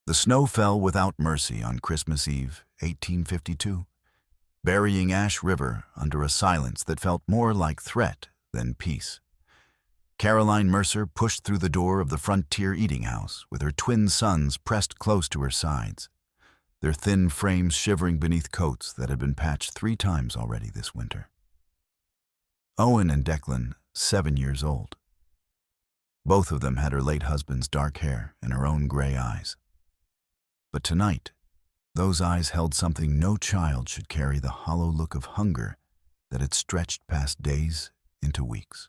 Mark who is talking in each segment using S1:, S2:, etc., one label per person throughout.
S1: The snow fell without mercy on Christmas Eve, 1852, burying Ash River under a silence that felt more like threat than peace. Caroline Mercer pushed through the door of the Frontier Eating House with her twin sons pressed close to her sides, their thin frames shivering beneath coats that had been patched 3 times already this winter. Owen and Declan, 7 years old. Both of them had her late husband's dark hair and her own gray eyes. But tonight, those eyes held something no child should carry: the hollow look of hunger that had stretched past days into weeks.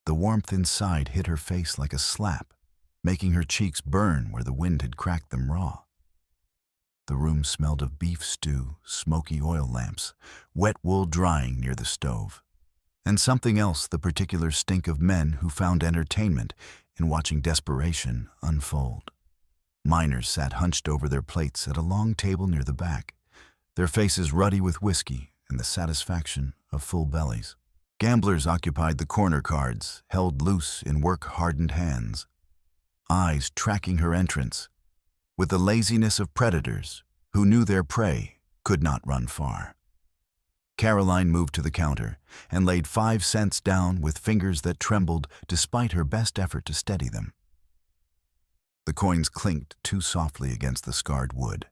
S1: The warmth inside hit her face like a slap, making her cheeks burn where the wind had cracked them raw. The room smelled of beef stew, smoky oil lamps, wet wool drying near the stove, and something else: the particular stink of men who found entertainment in watching desperation unfold. Miners sat hunched over their plates at a long table near the back, their faces ruddy with whiskey and the satisfaction of full bellies. Gamblers occupied the corner cards, held loose in work-hardened hands, eyes tracking her entrance, with the laziness of predators who knew their prey could not run far. Caroline moved to the counter and laid 5 cents down with fingers that trembled despite her best effort to steady them. The coins clinked too softly against the scarred wood.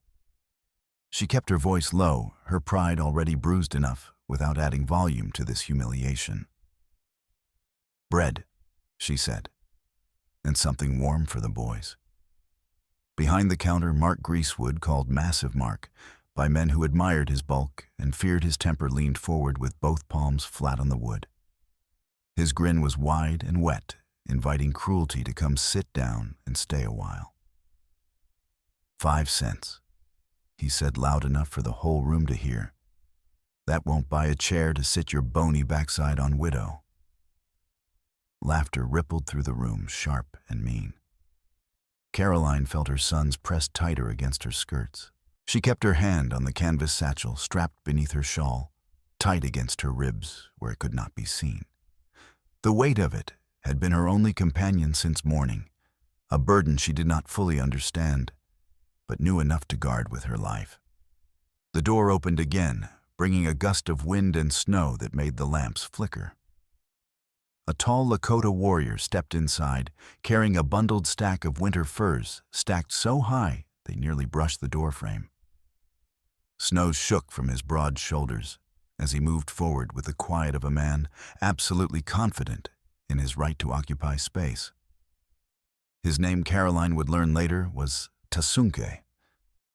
S1: She kept her voice low, her pride already bruised enough, without adding volume to this humiliation. "Bread," she said, "and something warm for the boys." Behind the counter, Mark Greasewood, called Massive Mark by men who admired his bulk and feared his temper, leaned forward with both palms flat on the wood. His grin was wide and wet, inviting cruelty to come sit down and stay a while. "5 cents, he said loud enough for the whole room to hear. "That won't buy a chair to sit your bony backside on, widow." Laughter rippled through the room, sharp and mean. Caroline felt her sons pressed tighter against her skirts. She kept her hand on the canvas satchel strapped beneath her shawl, tight against her ribs where it could not be seen. The weight of it had been her only companion since morning, a burden she did not fully understand, but knew enough to guard with her life. The door opened again, bringing a gust of wind and snow that made the lamps flicker. A tall Lakota warrior stepped inside, carrying a bundled stack of winter furs stacked so high they nearly brushed the doorframe. Snow shook from his broad shoulders as he moved forward with the quiet of a man absolutely confident in his right to occupy space. His name, Caroline would learn later, was Tasunke,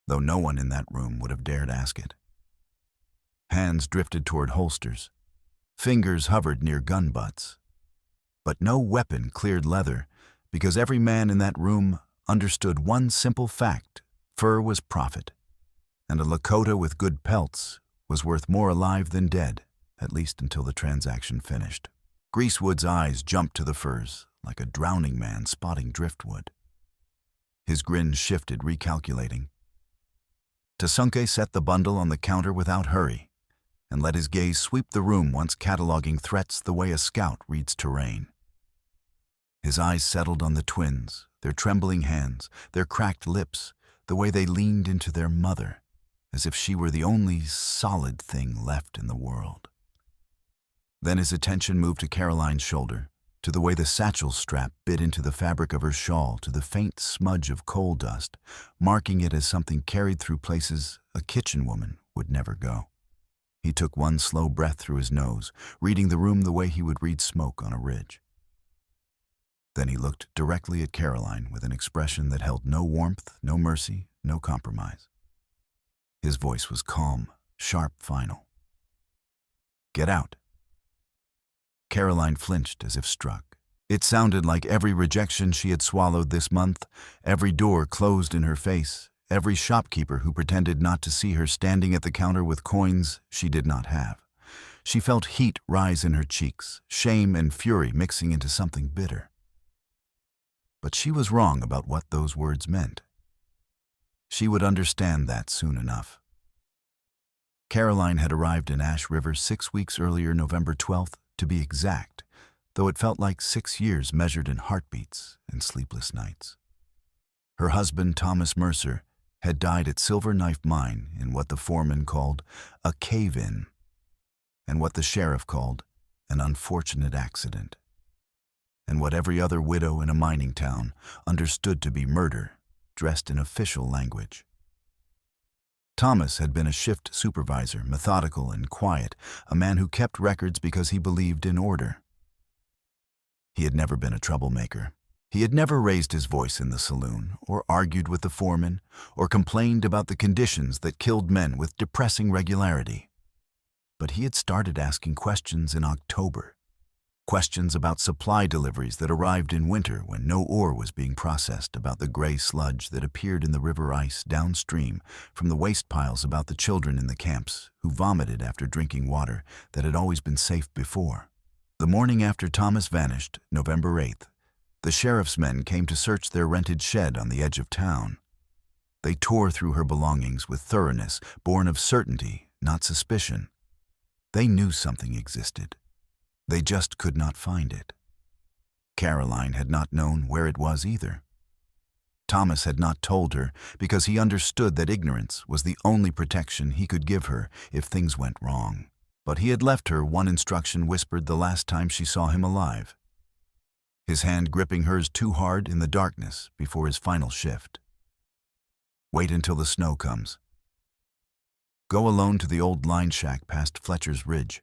S1: though no one in that room would have dared ask it. Hands drifted toward holsters. Fingers hovered near gun butts. But no weapon cleared leather, because every man in that room understood one simple fact: fur was profit, and a Lakota with good pelts was worth more alive than dead, at least until the transaction finished. Greasewood's eyes jumped to the furs, like a drowning man spotting driftwood. His grin shifted, recalculating. Tasunke set the bundle on the counter without hurry, and let his gaze sweep the room once cataloging threats the way a scout reads terrain. His eyes settled on the twins, their trembling hands, their cracked lips, the way they leaned into their mother, as if she were the only solid thing left in the world. Then his attention moved to Caroline's shoulder, to the way the satchel strap bit into the fabric of her shawl, to the faint smudge of coal dust, marking it as something carried through places a kitchen woman would never go. He took one slow breath through his nose, reading the room the way he would read smoke on a ridge. Then he looked directly at Caroline with an expression that held no warmth, no mercy, no compromise. His voice was calm, sharp, final. "Get out." Caroline flinched as if struck. It sounded like every rejection she had swallowed this month, every door closed in her face, every shopkeeper who pretended not to see her standing at the counter with coins she did not have. She felt heat rise in her cheeks, shame and fury mixing into something bitter. But she was wrong about what those words meant. She would understand that soon enough. Caroline had arrived in Ash River 6 weeks earlier, November 12th, to be exact, though it felt like 6 years measured in heartbeats and sleepless nights. Her husband, Thomas Mercer, had died at Silver Knife Mine in what the foreman called a cave-in, and what the sheriff called an unfortunate accident, and what every other widow in a mining town understood to be murder, dressed in official language. Thomas had been a shift supervisor, methodical and quiet, a man who kept records because he believed in order. He had never been a troublemaker. He had never raised his voice in the saloon, or argued with the foreman, or complained about the conditions that killed men with depressing regularity. But he had started asking questions in October. Questions about supply deliveries that arrived in winter when no ore was being processed, about the gray sludge that appeared in the river ice downstream from the waste piles, about the children in the camps who vomited after drinking water that had always been safe before. The morning after Thomas vanished, November 8th, the sheriff's men came to search their rented shed on the edge of town. They tore through her belongings with thoroughness, born of certainty, not suspicion. They knew something existed. They just could not find it. Caroline had not known where it was either. Thomas had not told her because he understood that ignorance was the only protection he could give her if things went wrong. But he had left her one instruction whispered the last time she saw him alive, his hand gripping hers too hard in the darkness before his final shift. Wait until the snow comes. Go alone to the old line shack past Fletcher's Ridge.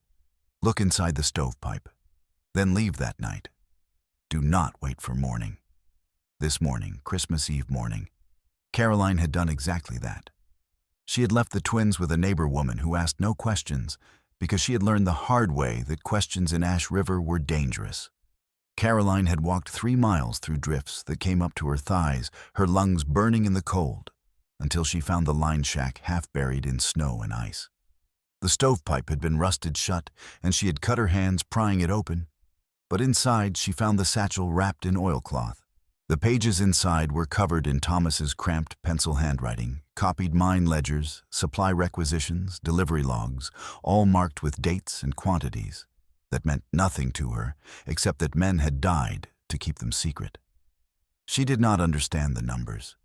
S1: Look inside the stovepipe. Then leave that night. Do not wait for morning. This morning, Christmas Eve morning, Caroline had done exactly that. She had left the twins with a neighbor woman who asked no questions because she had learned the hard way that questions in Ash River were dangerous. Caroline had walked 3 miles through drifts that came up to her thighs, her lungs burning in the cold, until she found the line shack half buried in snow and ice. The stovepipe had been rusted shut, and she had cut her hands prying it open, but inside she found the satchel wrapped in oilcloth. The pages inside were covered in Thomas's cramped pencil handwriting, copied mine ledgers, supply requisitions, delivery logs, all marked with dates and quantities that meant nothing to her except that men had died to keep them secret. She did not understand the numbers.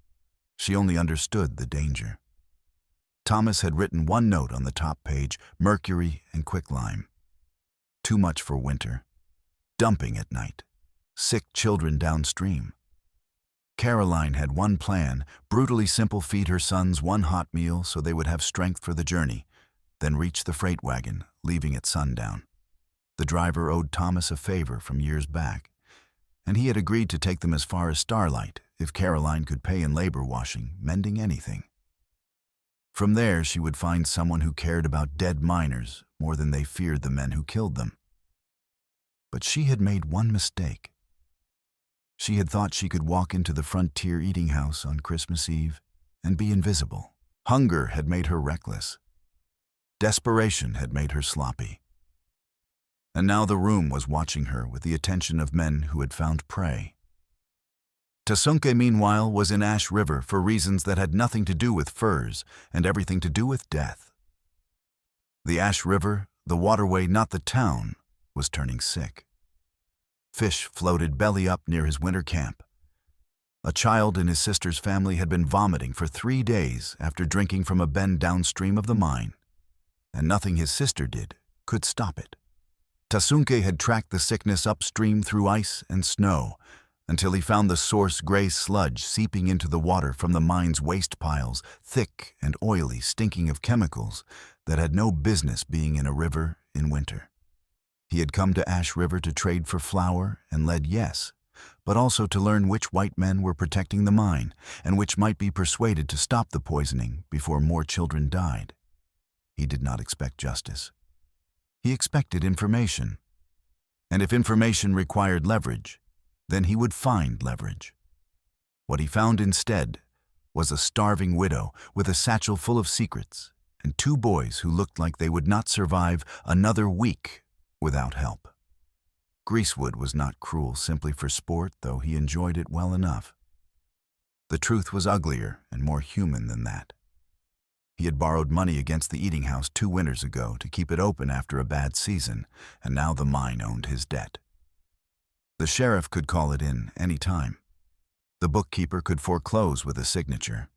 S1: She only understood the danger. Thomas had written one note on the top page, mercury and quicklime. Too much for winter. Dumping at night. Sick children downstream. Caroline had one plan, brutally simple: feed her sons one hot meal so they would have strength for the journey, then reach the freight wagon, leaving at sundown. The driver owed Thomas a favor from years back, and he had agreed to take them as far as Starlight if Caroline could pay in labor washing, mending, anything. From there, she would find someone who cared about dead miners more than they feared the men who killed them. But she had made one mistake. She had thought she could walk into the Frontier Eating House on Christmas Eve and be invisible. Hunger had made her reckless. Desperation had made her sloppy. And now the room was watching her with the attention of men who had found prey. Tasunke, meanwhile, was in Ash River for reasons that had nothing to do with furs and everything to do with death. The Ash River, the waterway, not the town, was turning sick. Fish floated belly up near his winter camp. A child in his sister's family had been vomiting for 3 days after drinking from a bend downstream of the mine, and nothing his sister did could stop it. Tasunke had tracked the sickness upstream through ice and snow until he found the source gray sludge seeping into the water from the mine's waste piles, thick and oily, stinking of chemicals that had no business being in a river in winter. He had come to Ash River to trade for flour and lead, yes, but also to learn which white men were protecting the mine and which might be persuaded to stop the poisoning before more children died. He did not expect justice. He expected information. And if information required leverage, then he would find leverage. What he found instead was a starving widow with a satchel full of secrets and 2 boys who looked like they would not survive another week without help. Greasewood was not cruel simply for sport, though he enjoyed it well enough. The truth was uglier and more human than that. He had borrowed money against the eating house 2 winters ago to keep it open after a bad season, and now the mine owned his debt. The sheriff could call it in any time. The bookkeeper could foreclose with a signature.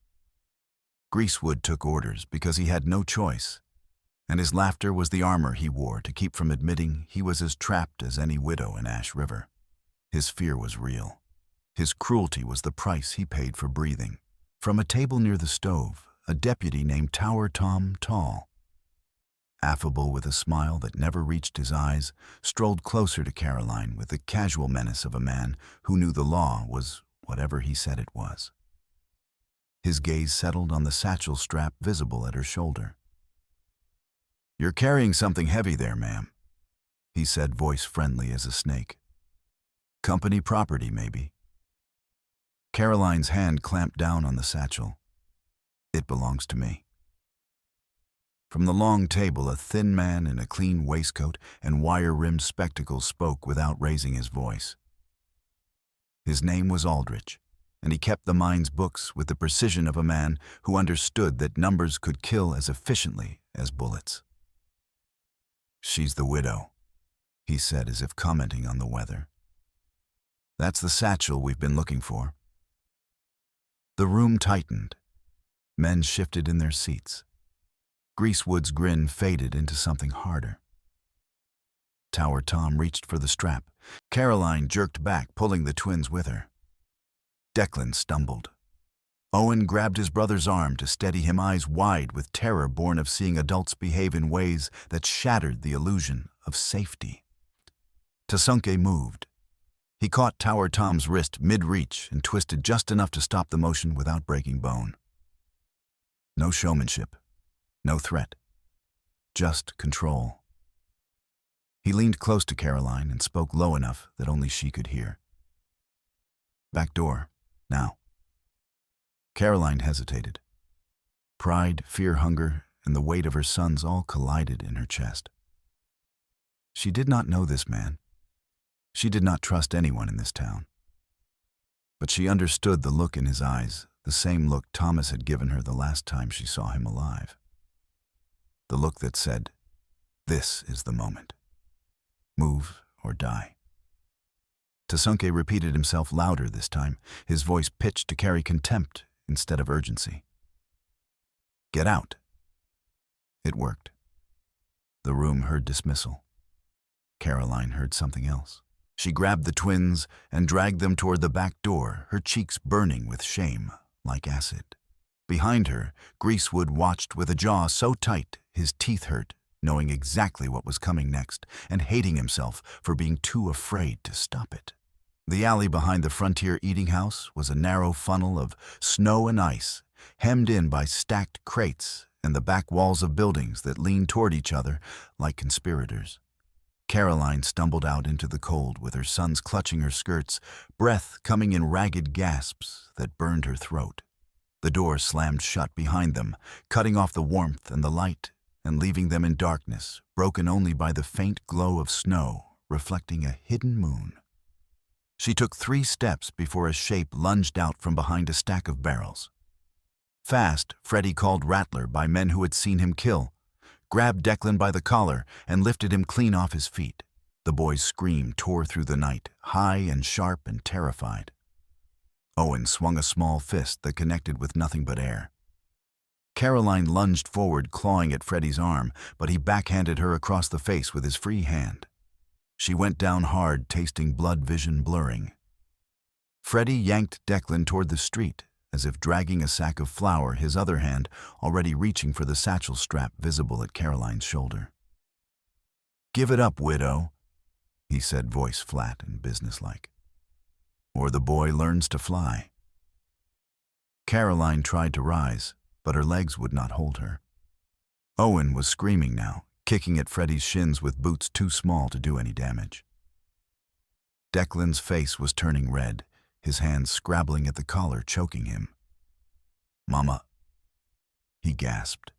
S1: Greasewood took orders because he had no choice, and his laughter was the armor he wore to keep from admitting he was as trapped as any widow in Ash River. His fear was real. His cruelty was the price he paid for breathing. From a table near the stove, a deputy named Tower Tom Tall, affable with a smile that never reached his eyes, strolled closer to Caroline with the casual menace of a man who knew the law was whatever he said it was. His gaze settled on the satchel strap visible at her shoulder. "You're carrying something heavy there, ma'am," he said, voice friendly as a snake. "Company property, maybe." Caroline's hand clamped down on the satchel. "It belongs to me." From the long table, a thin man in a clean waistcoat and wire-rimmed spectacles spoke without raising his voice. His name was Aldrich, and he kept the mine's books with the precision of a man who understood that numbers could kill as efficiently as bullets. "She's the widow," he said as if commenting on the weather. "That's the satchel we've been looking for." The room tightened. Men shifted in their seats. Greasewood's grin faded into something harder. Tower Tom reached for the strap. Caroline jerked back, pulling the twins with her. Declan stumbled. Owen grabbed his brother's arm to steady him, eyes wide with terror born of seeing adults behave in ways that shattered the illusion of safety. Tasunke moved. He caught Tower Tom's wrist mid-reach and twisted just enough to stop the motion without breaking bone. No showmanship, no threat, just control. He leaned close to Caroline and spoke low enough that only she could hear. "Back door, now." Caroline hesitated. Pride, fear, hunger, and the weight of her sons all collided in her chest. She did not know this man. She did not trust anyone in this town. But she understood the look in his eyes, the same look Thomas had given her the last time she saw him alive. The look that said, "This is the moment. Move or die." Tasunke repeated himself louder this time, his voice pitched to carry contempt instead of urgency. "Get out." It worked. The room heard dismissal. Caroline heard something else. She grabbed the twins and dragged them toward the back door, her cheeks burning with shame, like acid. Behind her, Greasewood watched with a jaw so tight his teeth hurt, knowing exactly what was coming next and hating himself for being too afraid to stop it. The alley behind the Frontier Eating House was a narrow funnel of snow and ice, hemmed in by stacked crates and the back walls of buildings that leaned toward each other like conspirators. Caroline stumbled out into the cold with her sons clutching her skirts, breath coming in ragged gasps that burned her throat. The door slammed shut behind them, cutting off the warmth and the light and leaving them in darkness, broken only by the faint glow of snow reflecting a hidden moon. She took 3 steps before a shape lunged out from behind a stack of barrels. Fast, Freddie called Rattler by men who had seen him kill, grabbed Declan by the collar and lifted him clean off his feet. The boy's scream tore through the night, high and sharp and terrified. Owen swung a small fist that connected with nothing but air. Caroline lunged forward, clawing at Freddie's arm, but he backhanded her across the face with his free hand. She went down hard, tasting blood, vision blurring. Freddie yanked Declan toward the street, as if dragging a sack of flour, his other hand already reaching for the satchel strap visible at Caroline's shoulder. "Give it up, widow," he said, voice flat and businesslike. "Or the boy learns to fly." Caroline tried to rise, but her legs would not hold her. Owen was screaming now, kicking at Freddie's shins with boots too small to do any damage. Declan's face was turning red, his hands scrabbling at the collar, choking him. "Mama," he gasped.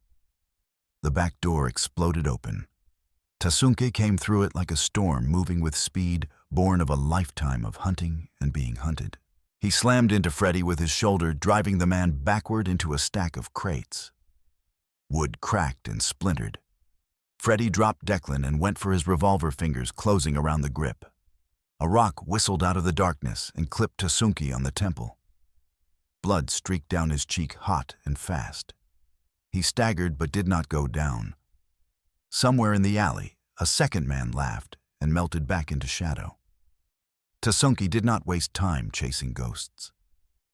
S1: The back door exploded open. Tasunke came through it like a storm, moving with speed, born of a lifetime of hunting and being hunted. He slammed into Freddie with his shoulder, driving the man backward into a stack of crates. Wood cracked and splintered. Freddie dropped Declan and went for his revolver, fingers closing around the grip. A rock whistled out of the darkness and clipped Tasunke on the temple. Blood streaked down his cheek hot and fast. He staggered but did not go down. Somewhere in the alley, a second man laughed and melted back into shadow. Tasunki did not waste time chasing ghosts.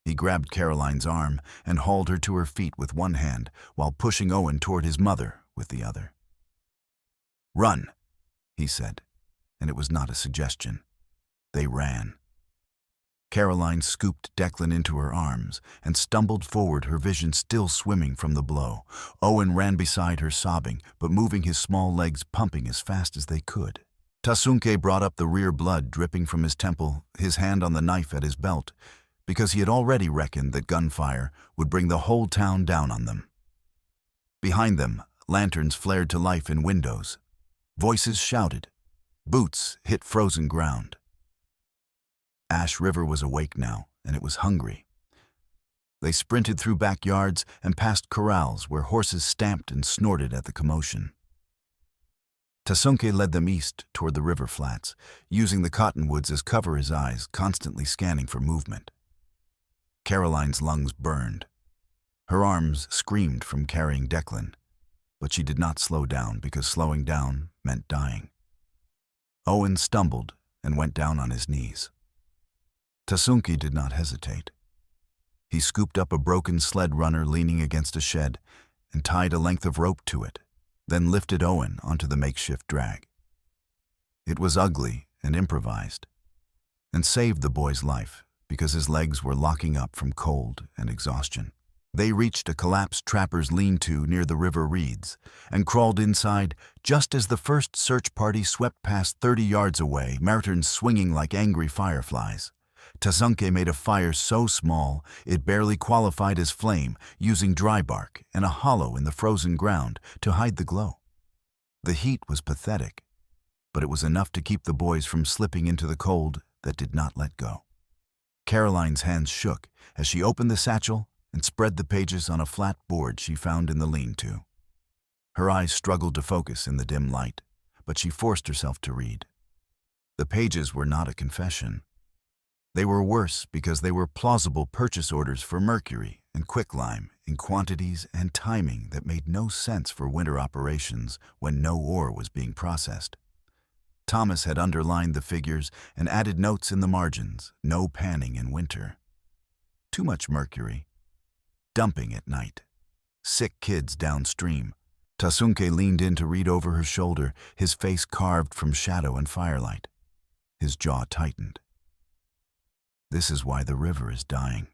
S1: He grabbed Caroline's arm and hauled her to her feet with one hand while pushing Owen toward his mother with the other. "Run," he said, and it was not a suggestion. They ran. Caroline scooped Declan into her arms and stumbled forward, her vision still swimming from the blow. Owen ran beside her, sobbing, but moving his small legs, pumping as fast as they could. Tasunke brought up the rear, blood dripping from his temple, his hand on the knife at his belt, because he had already reckoned that gunfire would bring the whole town down on them. Behind them, lanterns flared to life in windows. Voices shouted. Boots hit frozen ground. Ash River was awake now, and it was hungry. They sprinted through backyards and past corrals where horses stamped and snorted at the commotion. Tasunke led them east toward the river flats, using the cottonwoods as cover, his eyes constantly scanning for movement. Caroline's lungs burned. Her arms screamed from carrying Declan, but she did not slow down because slowing down meant dying. Owen stumbled and went down on his knees. Tasunki did not hesitate. He scooped up a broken sled runner leaning against a shed and tied a length of rope to it, then lifted Owen onto the makeshift drag. It was ugly and improvised, and saved the boy's life because his legs were locking up from cold and exhaustion. They reached a collapsed trapper's lean-to near the river reeds and crawled inside just as the first search party swept past 30 yards away, lanterns swinging like angry fireflies. Tasunke made a fire so small it barely qualified as flame, using dry bark and a hollow in the frozen ground to hide the glow. The heat was pathetic, but it was enough to keep the boys from slipping into the cold that did not let go. Caroline's hands shook as she opened the satchel and spread the pages on a flat board she found in the lean-to. Her eyes struggled to focus in the dim light, but she forced herself to read. The pages were not a confession. They were worse because they were plausible purchase orders for mercury and quicklime in quantities and timing that made no sense for winter operations when no ore was being processed. Thomas had underlined the figures and added notes in the margins: no panning in winter. Too much mercury. Dumping at night. Sick kids downstream. Tasunke leaned in to read over her shoulder, his face carved from shadow and firelight. His jaw tightened. This is why the river is dying.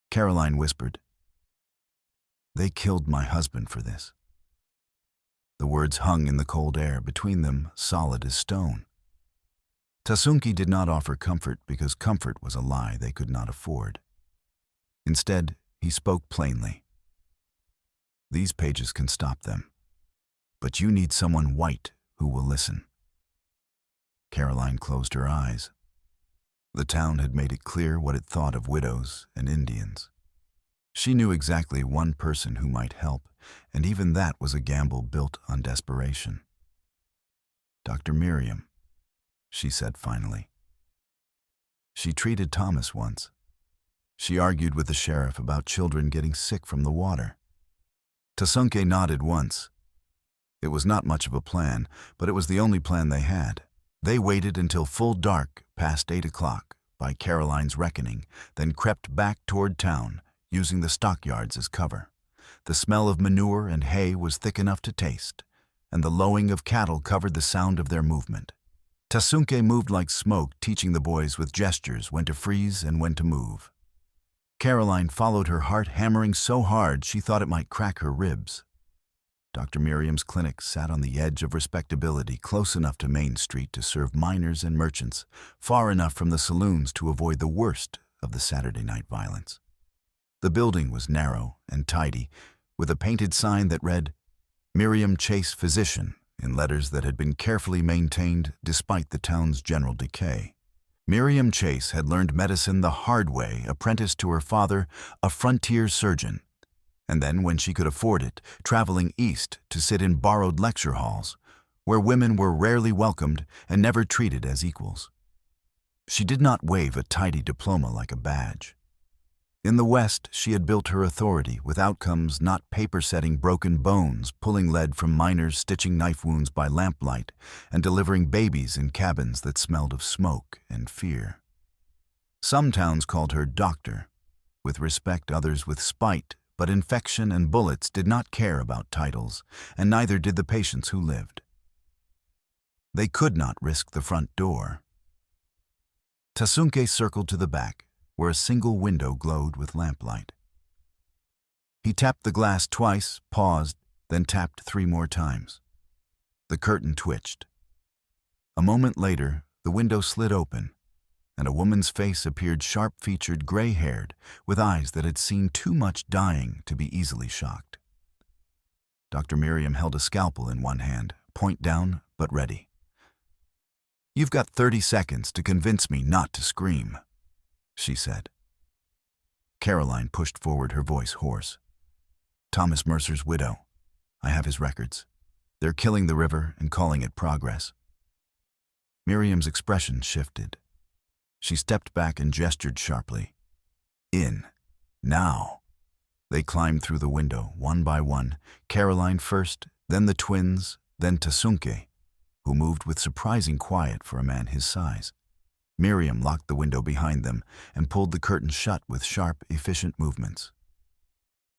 S1: Caroline whispered, "They killed my husband for this." The words hung in the cold air, between them solid as stone. Tasunki did not offer comfort because comfort was a lie they could not afford. Instead, he spoke plainly. "These pages can stop them, but you need someone white who will listen." Caroline closed her eyes. The town had made it clear what it thought of widows and Indians. She knew exactly one person who might help, and even that was a gamble built on desperation. "Dr. Miriam," she said finally. "She treated Thomas once. She argued with the sheriff about children getting sick from the water." Tasunke nodded once. It was not much of a plan, but it was the only plan they had. They waited until full dark, past 8 o'clock, by Caroline's reckoning, then crept back toward town, using the stockyards as cover. The smell of manure and hay was thick enough to taste, and the lowing of cattle covered the sound of their movement. Tasunke moved like smoke, teaching the boys with gestures when to freeze and when to move. Caroline followed, her heart hammering so hard she thought it might crack her ribs. Dr. Miriam's clinic sat on the edge of respectability, close enough to Main Street to serve miners and merchants, far enough from the saloons to avoid the worst of the Saturday night violence. The building was narrow and tidy, with a painted sign that read, "Miriam Chase Physician," in letters that had been carefully maintained despite the town's general decay. Miriam Chase had learned medicine the hard way, apprenticed to her father, a frontier surgeon, and then, when she could afford it, traveling east to sit in borrowed lecture halls, where women were rarely welcomed and never treated as equals. She did not wave a tidy diploma like a badge. In the West, she had built her authority with outcomes not paper-setting broken bones, pulling lead from miners, stitching knife wounds by lamplight, and delivering babies in cabins that smelled of smoke and fear. Some towns called her doctor, with respect, others with spite, but infection and bullets did not care about titles, and neither did the patients who lived. They could not risk the front door. Tasunke circled to the back, where a single window glowed with lamplight. He tapped the glass twice, paused, then tapped 3 more times. The curtain twitched. A moment later, the window slid open, and a woman's face appeared, sharp-featured, gray-haired, with eyes that had seen too much dying to be easily shocked. Dr. Miriam held a scalpel in one hand, point down, but ready. "You've got 30 seconds to convince me not to scream," she said. Caroline pushed forward, her voice hoarse. "Thomas Mercer's widow. I have his records. They're killing the river and calling it progress." Miriam's expression shifted. She stepped back and gestured sharply. "In. Now." They climbed through the window, one by one, Caroline first, then the twins, then Tasunke, who moved with surprising quiet for a man his size. Miriam locked the window behind them and pulled the curtain shut with sharp, efficient movements.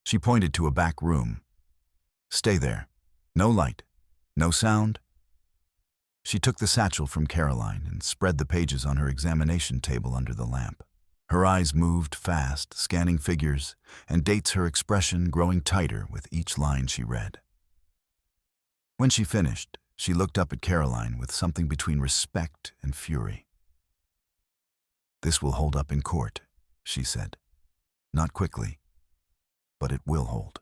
S1: She pointed to a back room. "Stay there. No light. No sound." She took the satchel from Caroline and spread the pages on her examination table under the lamp. Her eyes moved fast, scanning figures and dates, her expression growing tighter with each line she read. When she finished, she looked up at Caroline with something between respect and fury. "This will hold up in court," she said. "Not quickly, but it will hold."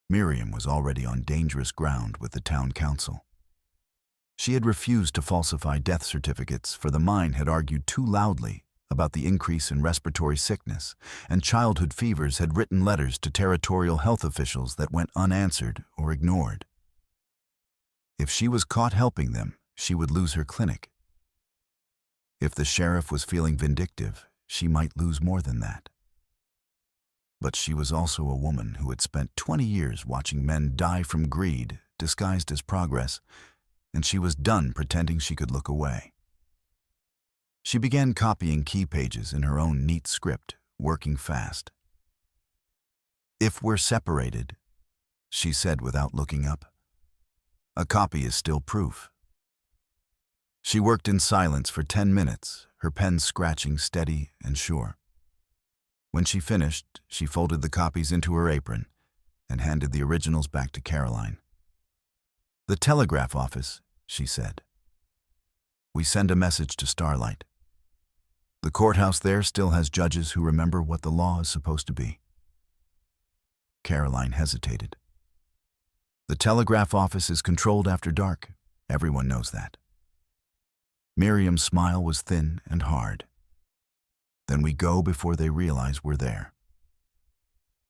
S1: Miriam was already on dangerous ground with the town council. She had refused to falsify death certificates, for the mine had argued too loudly about the increase in respiratory sickness, and childhood fevers had written letters to territorial health officials that went unanswered or ignored. If she was caught helping them, she would lose her clinic. If the sheriff was feeling vindictive, she might lose more than that. But she was also a woman who had spent 20 years watching men die from greed, disguised as progress, and she was done pretending she could look away. She began copying key pages in her own neat script, working fast. "If we're separated," she said without looking up, "a copy is still proof." She worked in silence for 10 minutes, her pen scratching steady and sure. When she finished, she folded the copies into her apron and handed the originals back to Caroline. "The telegraph office," she said. "We send a message to Starlight. The courthouse there still has judges who remember what the law is supposed to be." Caroline hesitated. "The telegraph office is controlled after dark. Everyone knows that." Miriam's smile was thin and hard. "Then we go before they realize we're there."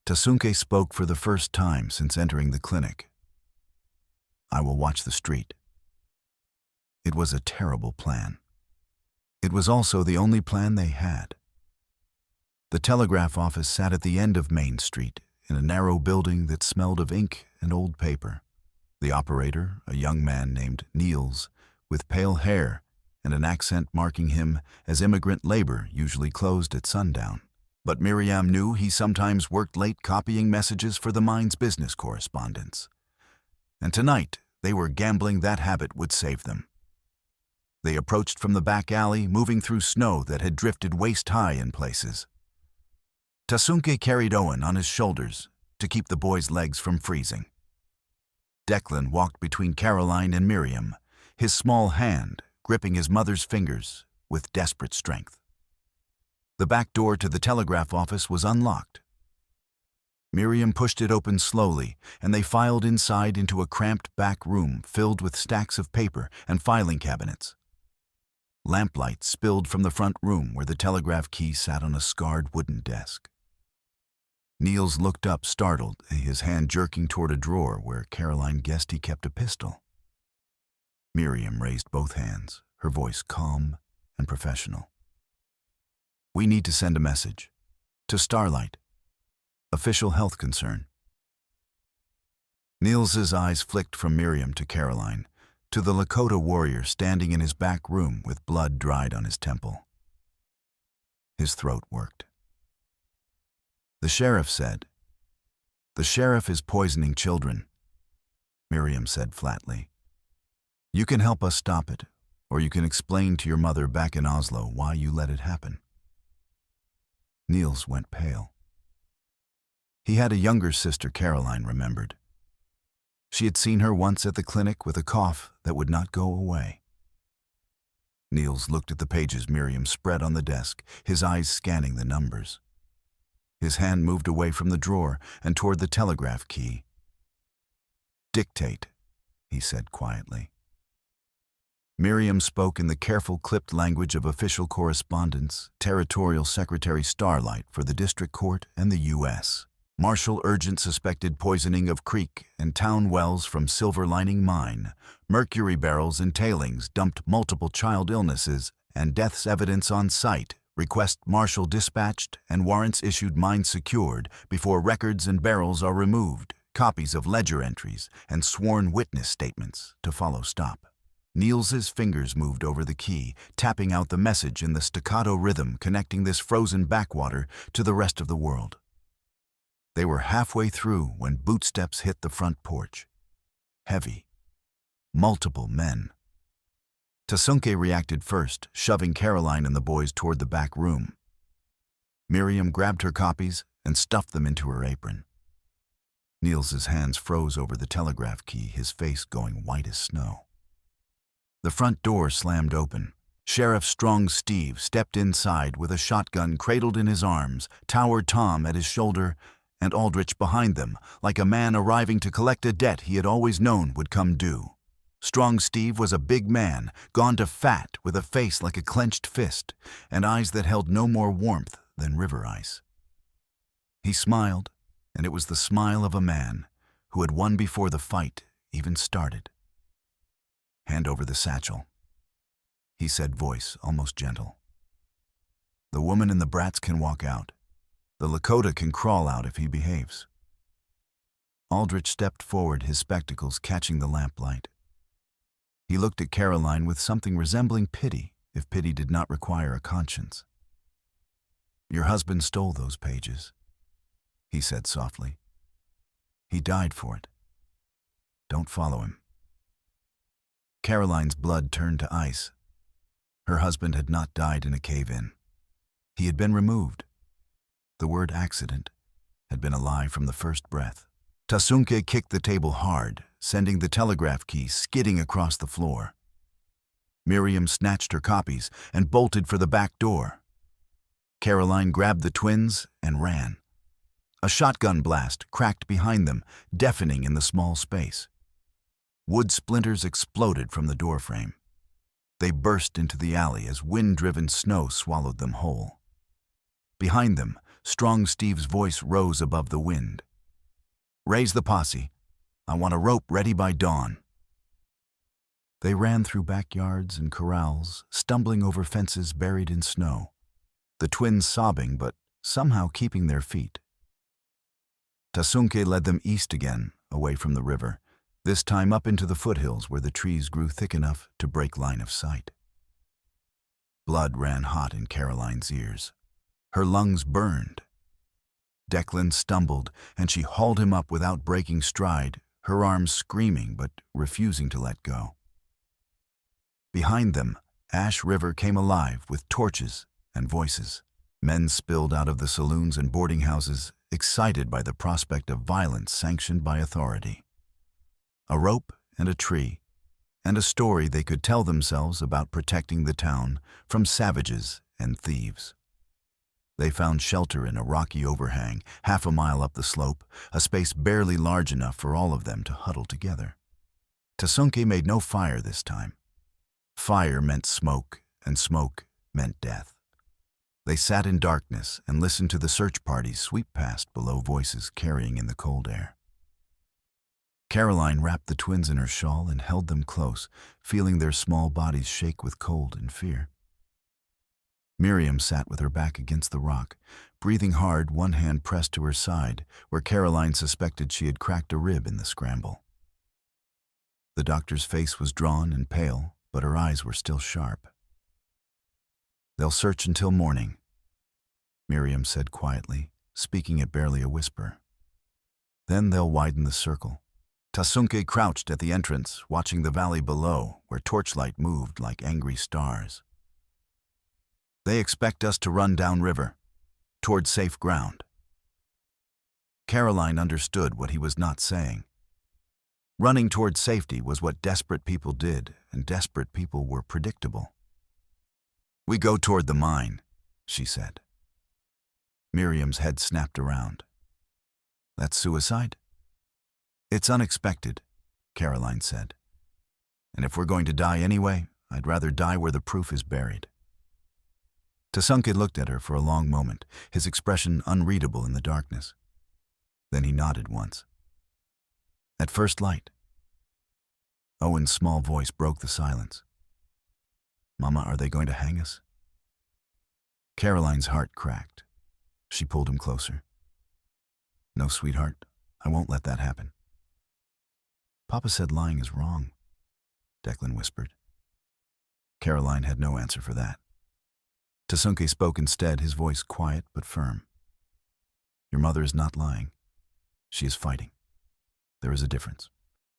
S1: Tasunke spoke for the first time since entering the clinic. "I will watch the street." It was a terrible plan. It was also the only plan they had. The telegraph office sat at the end of Main Street, in a narrow building that smelled of ink and old paper. The operator, a young man named Niels, with pale hair and an accent marking him as immigrant labor, usually closed at sundown. But Miriam knew he sometimes worked late copying messages for the mine's business correspondents. And tonight, they were gambling that habit would save them. They approached from the back alley, moving through snow that had drifted waist-high in places. Tasunke carried Owen on his shoulders to keep the boy's legs from freezing. Declan walked between Caroline and Miriam, his small hand gripping his mother's fingers with desperate strength. The back door to the telegraph office was unlocked. Miriam pushed it open slowly, and they filed inside into a cramped back room filled with stacks of paper and filing cabinets. Lamplight spilled from the front room where the telegraph key sat on a scarred wooden desk. Niels looked up, startled, his hand jerking toward a drawer where Caroline guessed he kept a pistol. Miriam raised both hands, her voice calm and professional. "We need to send a message. To Starlight, official health concern. Niels's eyes flicked from Miriam to Caroline, to the Lakota warrior standing in his back room with blood dried on his temple. His throat worked. The sheriff said, "The sheriff is poisoning children," Miriam said flatly. "You can help us stop it, or you can explain to your mother back in Oslo why you let it happen." Niels went pale. He had a younger sister, Caroline remembered. She had seen her once at the clinic with a cough that would not go away. Niels looked at the pages Miriam spread on the desk, his eyes scanning the numbers. His hand moved away from the drawer and toward the telegraph key. "Dictate," he said quietly. Miriam spoke in the careful, clipped language of official correspondence, Territorial Secretary Starlight for the District Court and the U.S. Marshal urgent suspected poisoning of creek and town wells from Silver Lining Mine, mercury barrels and tailings dumped multiple child illnesses and deaths evidence on site, request marshal dispatched and warrants issued, mine secured before records and barrels are removed, copies of ledger entries and sworn witness statements to follow. Stop. Niels's fingers moved over the key, tapping out the message in the staccato rhythm connecting this frozen backwater to the rest of the world. They were halfway through when bootsteps hit the front porch. Heavy. Multiple men. Tasunke reacted first, shoving Caroline and the boys toward the back room. Miriam grabbed her copies and stuffed them into her apron. Niels's hands froze over the telegraph key, his face going white as snow. The front door slammed open. Sheriff Strong Steve stepped inside with a shotgun cradled in his arms, Tower Tom at his shoulder, and Aldrich behind them, like a man arriving to collect a debt he had always known would come due. Strong Steve was a big man, gone to fat, with a face like a clenched fist, and eyes that held no more warmth than river ice. He smiled, and it was the smile of a man who had won before the fight even started. "Hand over the satchel," he said, voice almost gentle. "The woman and the brats can walk out. The Lakota can crawl out if he behaves." Aldrich stepped forward, his spectacles catching the lamplight. He looked at Caroline with something resembling pity, if pity did not require a conscience. "Your husband stole those pages," he said softly. "He died for it. Don't follow him." Caroline's blood turned to ice. Her husband had not died in a cave-in. He had been removed. The word accident had been a lie from the first breath. Tasunke kicked the table hard, sending the telegraph key skidding across the floor. Miriam snatched her copies and bolted for the back door. Caroline grabbed the twins and ran. A shotgun blast cracked behind them, deafening in the small space. Wood splinters exploded from the doorframe. They burst into the alley as wind-driven snow swallowed them whole. Behind them, Strong Steve's voice rose above the wind. "Raise the posse. I want a rope ready by dawn." They ran through backyards and corrals, stumbling over fences buried in snow, the twins sobbing but somehow keeping their feet. Tasunke led them east again, away from the river, this time up into the foothills where the trees grew thick enough to break line of sight. Blood ran hot in Caroline's ears. Her lungs burned. Declan stumbled, and she hauled him up without breaking stride, her arms screaming but refusing to let go. Behind them, Ash River came alive with torches and voices. Men spilled out of the saloons and boarding houses, excited by the prospect of violence sanctioned by authority. A rope and a tree, and a story they could tell themselves about protecting the town from savages and thieves. They found shelter in a rocky overhang, half a mile up the slope, a space barely large enough for all of them to huddle together. Tasunke made no fire this time. Fire meant smoke, and smoke meant death. They sat in darkness and listened to the search parties sweep past below, voices carrying in the cold air. Caroline wrapped the twins in her shawl and held them close, feeling their small bodies shake with cold and fear. Miriam sat with her back against the rock, breathing hard, one hand pressed to her side, where Caroline suspected she had cracked a rib in the scramble. The doctor's face was drawn and pale, but her eyes were still sharp. "They'll search until morning," Miriam said quietly, speaking at barely a whisper. "Then they'll widen the circle." Tasunke crouched at the entrance, watching the valley below, where torchlight moved like angry stars. "They expect us to run downriver, toward safe ground." Caroline understood what he was not saying. Running toward safety was what desperate people did, and desperate people were predictable. "We go toward the mine," she said. Miriam's head snapped around. "That's suicide?" "It's unexpected," Caroline said. "And if we're going to die anyway, I'd rather die where the proof is buried." Tasunke looked at her for a long moment, his expression unreadable in the darkness. Then he nodded once. "At first light." Owen's small voice broke the silence. "Mama, are they going to hang us?" Caroline's heart cracked. She pulled him closer. "No, sweetheart, I won't let that happen." "Papa said lying is wrong," Declan whispered. Caroline had no answer for that. Tasunke spoke instead, his voice quiet but firm. "Your mother is not lying. She is fighting. There is a difference."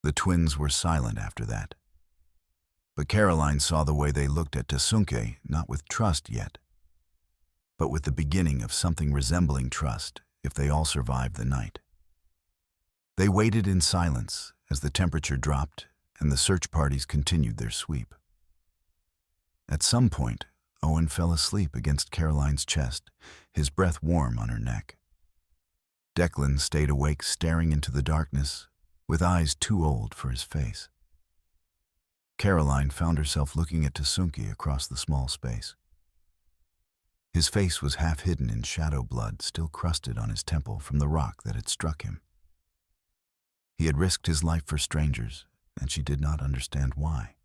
S1: The twins were silent after that. But Caroline saw the way they looked at Tasunke, not with trust yet, but with the beginning of something resembling trust if they all survived the night. They waited in silence as the temperature dropped and the search parties continued their sweep. At some point, Owen fell asleep against Caroline's chest, his breath warm on her neck. Declan stayed awake, staring into the darkness, with eyes too old for his face. Caroline found herself looking at Tasunke across the small space. His face was half hidden in shadow blood still crusted on his temple from the rock that had struck him. He had risked his life for strangers, and she did not understand why.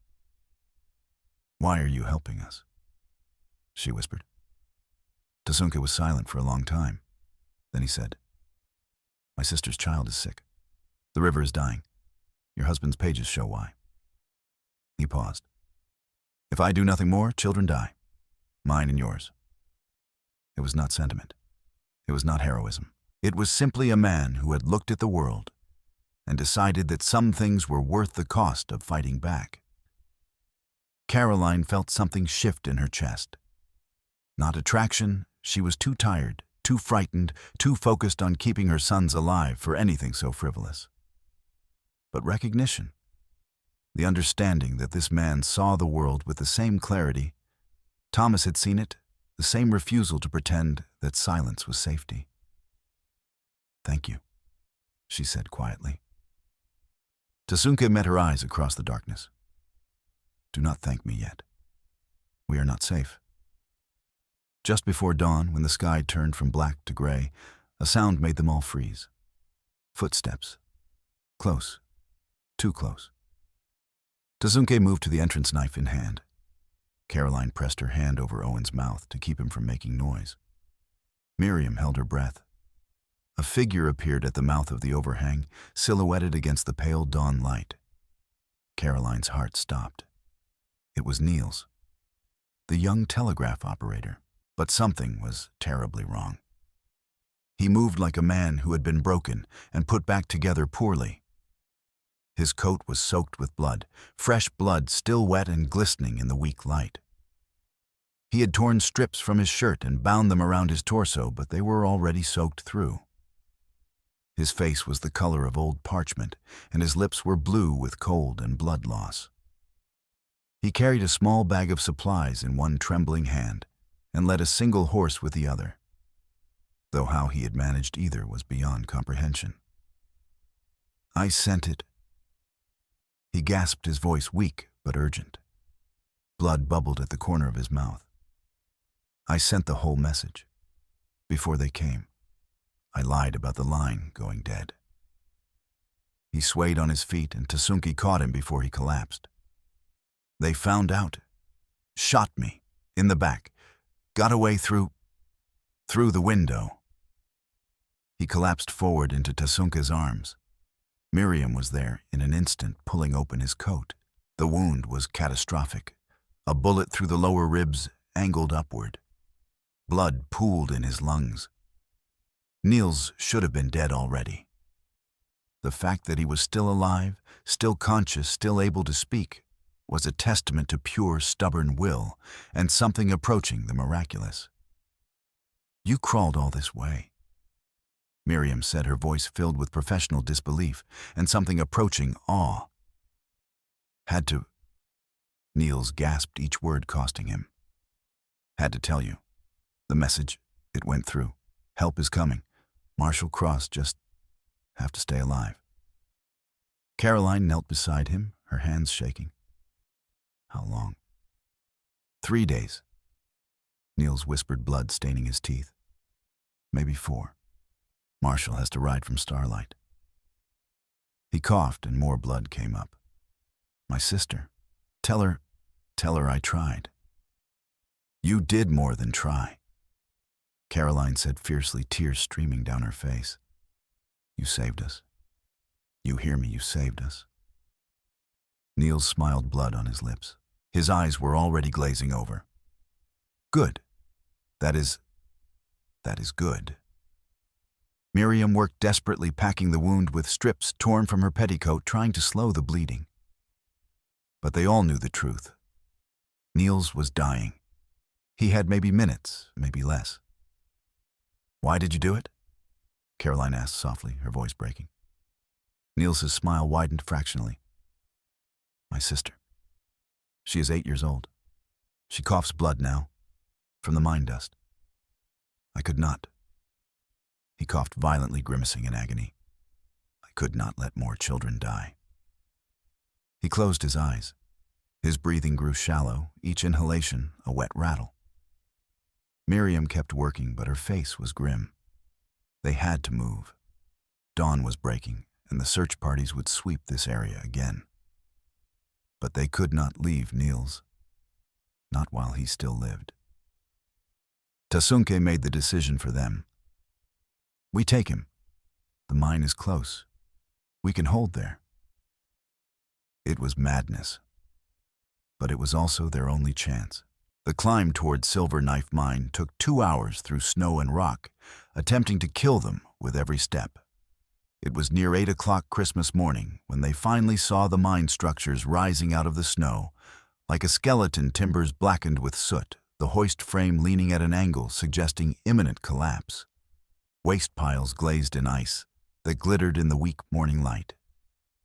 S1: "Why are you helping us?" she whispered. Tasunke was silent for a long time. Then he said, "My sister's child is sick. The river is dying. Your husband's pages show why." He paused. "If I do nothing more, children die. Mine and yours." It was not sentiment. It was not heroism. It was simply a man who had looked at the world and decided that some things were worth the cost of fighting back. Caroline felt something shift in her chest. Not attraction, she was too tired, too frightened, too focused on keeping her sons alive for anything so frivolous. But recognition, the understanding that this man saw the world with the same clarity Thomas had seen it, the same refusal to pretend that silence was safety. "Thank you," she said quietly. Tasunke met her eyes across the darkness. "Do not thank me yet. We are not safe." Just before dawn, when the sky turned from black to gray, a sound made them all freeze. Footsteps. Close. Too close. Tasunke moved to the entrance, knife in hand. Caroline pressed her hand over Owen's mouth to keep him from making noise. Miriam held her breath. A figure appeared at the mouth of the overhang, silhouetted against the pale dawn light. Caroline's heart stopped. It was Niels, the young telegraph operator. But something was terribly wrong. He moved like a man who had been broken and put back together poorly. His coat was soaked with blood, fresh blood still wet and glistening in the weak light. He had torn strips from his shirt and bound them around his torso, but they were already soaked through. His face was the color of old parchment, and his lips were blue with cold and blood loss. He carried a small bag of supplies in one trembling hand, and led a single horse with the other, though how he had managed either was beyond comprehension. "I sent it." He gasped, his voice weak but urgent. Blood bubbled at the corner of his mouth. "I sent the whole message. Before they came, I lied about the line going dead." He swayed on his feet, and Tasunke caught him before he collapsed. "They found out. Shot me. In the back. Got away through the window. He collapsed forward into Tasunke's arms. Miriam was there in an instant, pulling open his coat. The wound was catastrophic. A bullet through the lower ribs angled upward. Blood pooled in his lungs. Niels should have been dead already. The fact that he was still alive, still conscious, still able to speak, was a testament to pure, stubborn will and something approaching the miraculous. "You crawled all this way," Miriam said, her voice filled with professional disbelief and something approaching awe. "Had to," Niels gasped, each word costing him. "Had to tell you. The message, it went through. Help is coming. Marshall Cross, just have to stay alive." Caroline knelt beside him, her hands shaking. "How long?" "3 days," Niels whispered, blood staining his teeth. "Maybe 4. Marshall has to ride from Starlight." He coughed and more blood came up. "My sister. Tell her I tried." "You did more than try," Caroline said fiercely, tears streaming down her face. "You saved us. You hear me? You saved us." Niels smiled, blood on his lips. His eyes were already glazing over. "Good. That is good." Miriam worked desperately, packing the wound with strips torn from her petticoat, trying to slow the bleeding. But they all knew the truth. Niels was dying. He had maybe minutes, maybe less. "Why did you do it?" Caroline asked softly, her voice breaking. Niels's smile widened fractionally. "My sister. She is 8 years old. She coughs blood now, from the mine dust. I could not." He coughed violently, grimacing in agony. "I could not let more children die." He closed his eyes. His breathing grew shallow, each inhalation a wet rattle. Miriam kept working, but her face was grim. They had to move. Dawn was breaking, and the search parties would sweep this area again. But they could not leave Niels. Not while he still lived. Tasunke made the decision for them. "We take him. The mine is close. We can hold there." It was madness. But it was also their only chance. The climb toward Silver Knife Mine took 2 hours through snow and rock, attempting to kill them with every step. It was near 8 o'clock Christmas morning when they finally saw the mine structures rising out of the snow, like a skeleton, timbers blackened with soot, the hoist frame leaning at an angle suggesting imminent collapse. Waste piles glazed in ice that glittered in the weak morning light.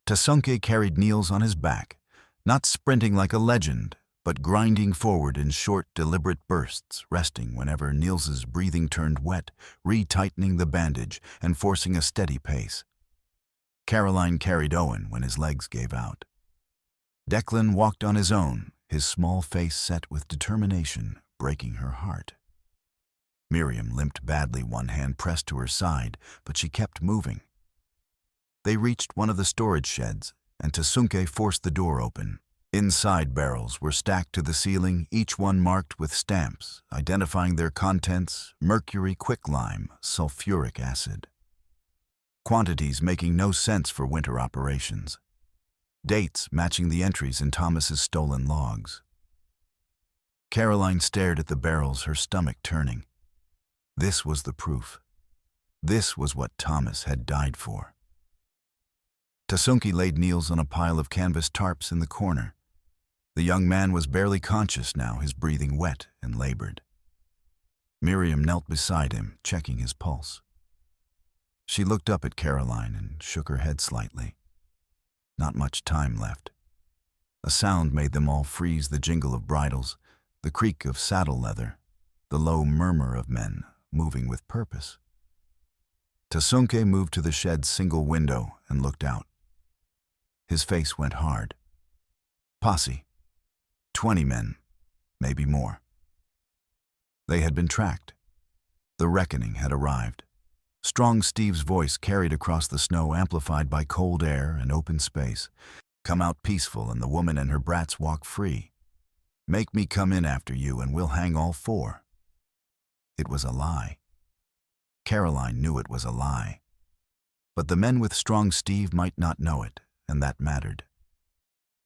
S1: Tasunke carried Niels on his back, not sprinting like a legend, but grinding forward in short, deliberate bursts, resting whenever Niels's breathing turned wet, retightening the bandage and forcing a steady pace. Caroline carried Owen when his legs gave out. Declan walked on his own, his small face set with determination, breaking her heart. Miriam limped badly, one hand pressed to her side, but she kept moving. They reached one of the storage sheds, and Tasunke forced the door open. Inside, barrels were stacked to the ceiling, each one marked with stamps, identifying their contents: mercury, quicklime, sulfuric acid. Quantities making no sense for winter operations. Dates matching the entries in Thomas's stolen logs. Caroline stared at the barrels, her stomach turning. This was the proof. This was what Thomas had died for. Tasunke laid Niels on a pile of canvas tarps in the corner. The young man was barely conscious now, his breathing wet and labored. Miriam knelt beside him, checking his pulse. She looked up at Caroline and shook her head slightly. Not much time left. A sound made them all freeze: the jingle of bridles, the creak of saddle leather, the low murmur of men moving with purpose. Tasunke moved to the shed's single window and looked out. His face went hard. Posse. 20 men, maybe more. They had been tracked. The reckoning had arrived. Strong Steve's voice carried across the snow, amplified by cold air and open space. "Come out peaceful and the woman and her brats walk free. Make me come in after you and we'll hang all 4. It was a lie. Caroline knew it was a lie. But the men with Strong Steve might not know it, and that mattered.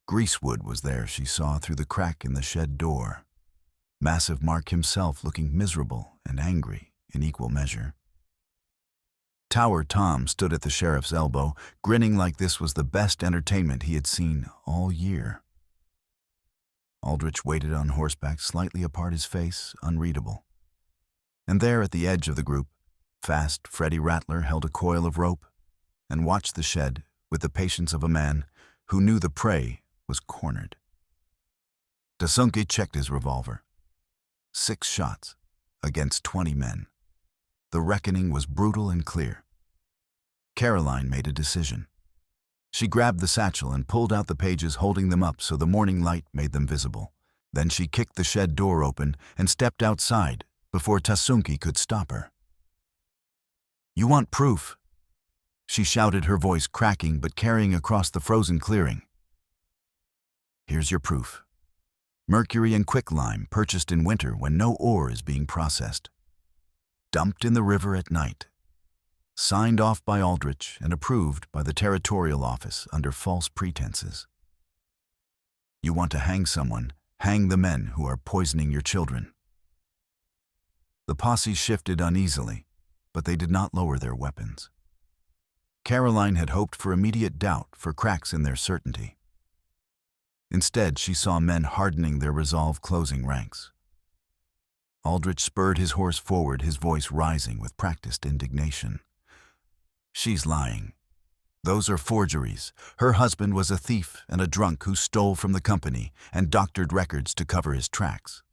S1: Greasewood was there, she saw through the crack in the shed door. Massive Mark himself looking miserable and angry in equal measure. Tower Tom stood at the sheriff's elbow, grinning like this was the best entertainment he had seen all year. Aldrich waited on horseback, slightly apart, his face unreadable. And there at the edge of the group, fast Freddie Rattler held a coil of rope and watched the shed with the patience of a man who knew the prey was cornered. Tasunke checked his revolver. 6 shots against 20 men. The reckoning was brutal and clear. Caroline made a decision. She grabbed the satchel and pulled out the pages, holding them up so the morning light made them visible. Then she kicked the shed door open and stepped outside before Tasunke could stop her. "You want proof?" she shouted, her voice cracking but carrying across the frozen clearing. "Here's your proof. Mercury and quicklime purchased in winter when no ore is being processed. Dumped in the river at night. Signed off by Aldrich and approved by the territorial office under false pretenses. You want to hang someone, hang the men who are poisoning your children." The posse shifted uneasily, but they did not lower their weapons. Caroline had hoped for immediate doubt, for cracks in their certainty. Instead, she saw men hardening their resolve, closing ranks. Aldrich spurred his horse forward, his voice rising with practiced indignation. "She's lying. Those are forgeries. Her husband was a thief and a drunk who stole from the company and doctored records to cover his tracks.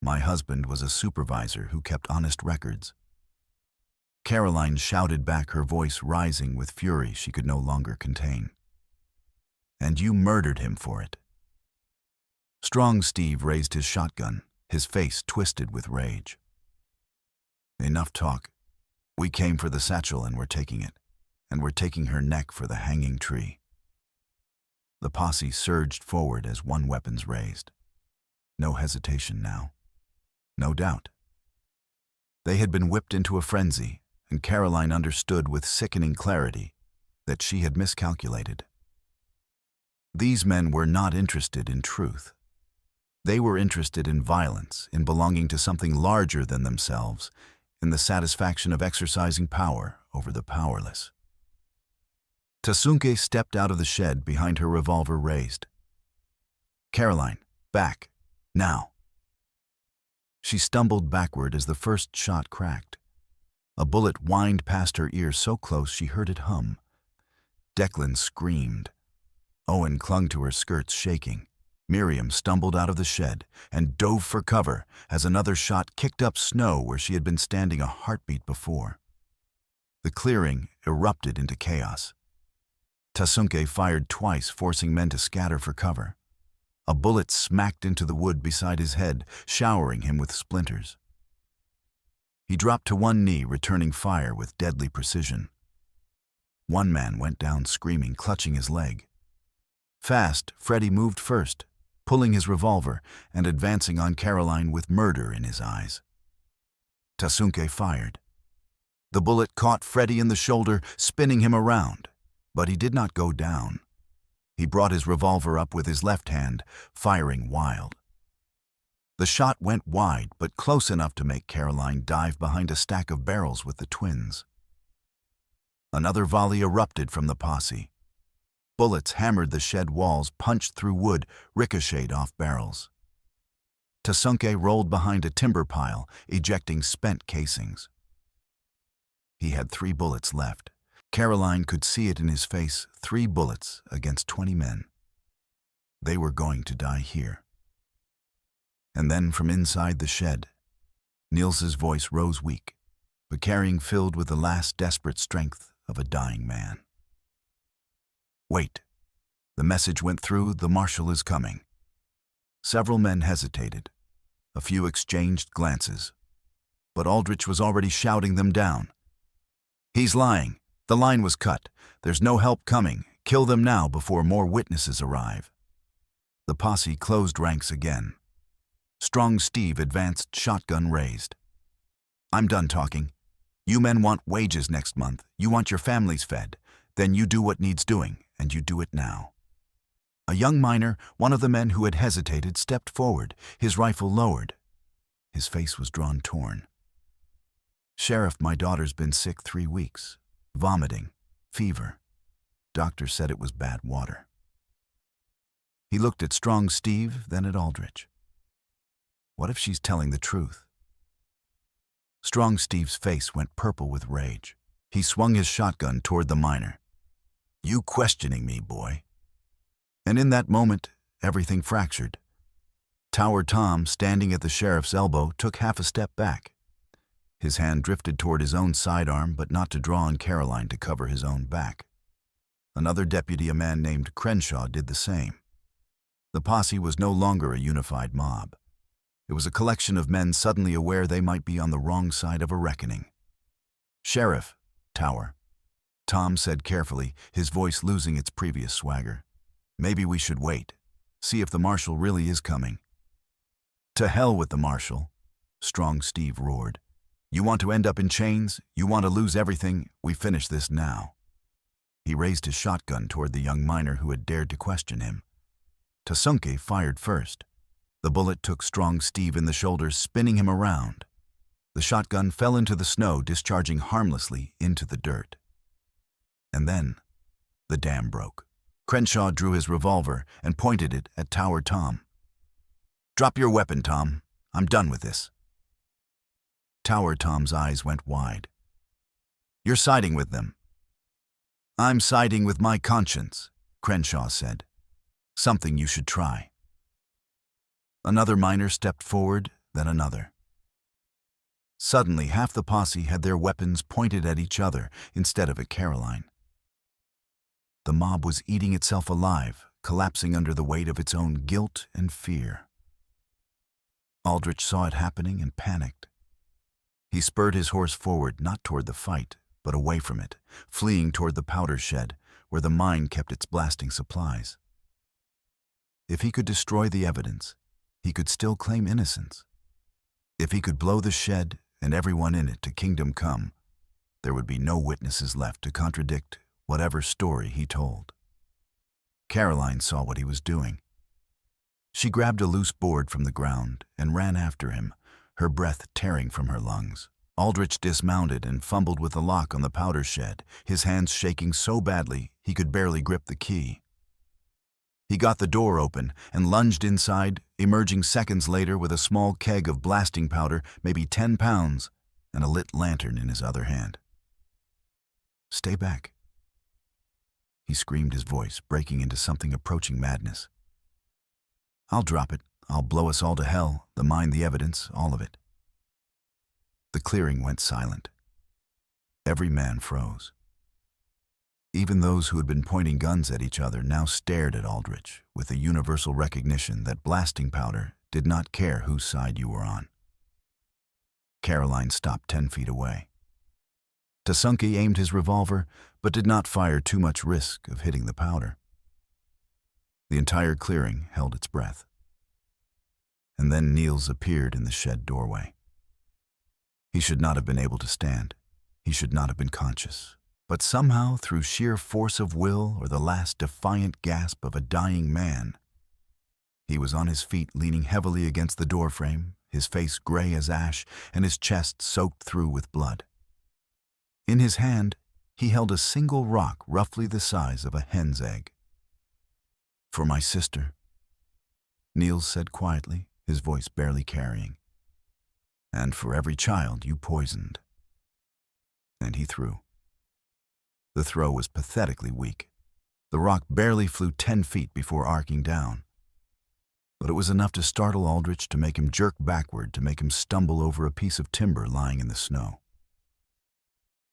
S1: My husband was a supervisor who kept honest records." Caroline shouted back, her voice rising with fury she could no longer contain. "And you murdered him for it." Strong Steve raised his shotgun, his face twisted with rage. "Enough talk. We came for the satchel and we're taking it, and we're taking her neck for the hanging tree." The posse surged forward as one weapons raised. No hesitation now. No doubt. They had been whipped into a frenzy, and Caroline understood with sickening clarity that she had miscalculated. These men were not interested in truth. They were interested in violence, in belonging to something larger than themselves, in the satisfaction of exercising power over the powerless. Tasunke stepped out of the shed behind her revolver raised. "Caroline, back, now." She stumbled backward as the first shot cracked. A bullet whined past her ear so close she heard it hum. Declan screamed. Owen clung to her skirts, shaking. Miriam stumbled out of the shed and dove for cover as another shot kicked up snow where she had been standing a heartbeat before. The clearing erupted into chaos. Tasunke fired twice, forcing men to scatter for cover. A bullet smacked into the wood beside his head, showering him with splinters. He dropped to one knee, returning fire with deadly precision. One man went down screaming, clutching his leg. Fast, Freddie moved first, pulling his revolver and advancing on Caroline with murder in his eyes. Tasunke fired. The bullet caught Freddie in the shoulder, spinning him around, but he did not go down. He brought his revolver up with his left hand, firing wild. The shot went wide, but close enough to make Caroline dive behind a stack of barrels with the twins. Another volley erupted from the posse. Bullets hammered the shed walls, punched through wood, ricocheted off barrels. Tasunke rolled behind a timber pile, ejecting spent casings. He had 3 bullets left. Caroline could see it in his face, 3 bullets against 20 men. They were going to die here. And then from inside the shed, Niels's voice rose weak, but carrying filled with the last desperate strength of a dying man. "Wait." The message went through, "The marshal is coming." Several men hesitated. A few exchanged glances. But Aldrich was already shouting them down. "He's lying. The line was cut. There's no help coming. Kill them now before more witnesses arrive." The posse closed ranks again. Strong Steve advanced, shotgun raised. I'm done talking. You men want wages next month. You want your families fed. Then you do what needs doing, and you do it now. A young miner, one of the men who had hesitated, stepped forward, his rifle lowered. His face was drawn torn. Sheriff, my daughter's been sick 3 weeks. Vomiting. Fever. Doctor said it was bad water. He looked at Strong Steve, then at Aldrich. What if she's telling the truth? Strong Steve's face went purple with rage. He swung his shotgun toward the miner. You questioning me, boy? And in that moment, everything fractured. Tower Tom, standing at the sheriff's elbow, took half a step back. His hand drifted toward his own sidearm, but not to draw on Caroline to cover his own back. Another deputy, a man named Crenshaw, did the same. The posse was no longer a unified mob. It was a collection of men suddenly aware they might be on the wrong side of a reckoning. Sheriff, Tower, Tom said carefully, his voice losing its previous swagger. Maybe we should wait, see if the marshal really is coming. To hell with the marshal, Strong Steve roared. You want to end up in chains? You want to lose everything? We finish this now. He raised his shotgun toward the young miner who had dared to question him. Tasunke fired first. The bullet took Strong Steve in the shoulder, spinning him around. The shotgun fell into the snow, discharging harmlessly into the dirt. And then, the dam broke. Crenshaw drew his revolver and pointed it at Tower Tom. Drop your weapon, Tom. I'm done with this. Tower Tom's eyes went wide. You're siding with them. I'm siding with my conscience, Crenshaw said. Something you should try. Another miner stepped forward, then another. Suddenly, half the posse had their weapons pointed at each other instead of at Caroline. The mob was eating itself alive, collapsing under the weight of its own guilt and fear. Aldrich saw it happening and panicked. He spurred his horse forward, not toward the fight, but away from it, fleeing toward the powder shed, where the mine kept its blasting supplies. If he could destroy the evidence, he could still claim innocence. If he could blow the shed and everyone in it to kingdom come, there would be no witnesses left to contradict whatever story he told. Caroline saw what he was doing. She grabbed a loose board from the ground and ran after him, her breath tearing from her lungs. Aldrich dismounted and fumbled with the lock on the powder shed, his hands shaking so badly he could barely grip the key. He got the door open and lunged inside, emerging seconds later with a small keg of blasting powder, maybe 10 pounds, and a lit lantern in his other hand. Stay back, he screamed, his voice breaking into something approaching madness. I'll drop it. I'll blow us all to hell, the mine, the evidence, all of it. The clearing went silent. Every man froze. Even those who had been pointing guns at each other now stared at Aldrich with a universal recognition that blasting powder did not care whose side you were on. Caroline stopped 10 feet away. Tasunke aimed his revolver, but did not fire too much risk of hitting the powder. The entire clearing held its breath. And then Niels appeared in the shed doorway. He should not have been able to stand. He should not have been conscious. But somehow, through sheer force of will or the last defiant gasp of a dying man, he was on his feet, leaning heavily against the doorframe, his face gray as ash and his chest soaked through with blood. In his hand, he held a single rock roughly the size of a hen's egg. For my sister, Niels said quietly, his voice barely carrying. And for every child you poisoned. And he threw. The throw was pathetically weak. The rock barely flew 10 feet before arcing down. But it was enough to startle Aldrich, to make him jerk backward, to make him stumble over a piece of timber lying in the snow.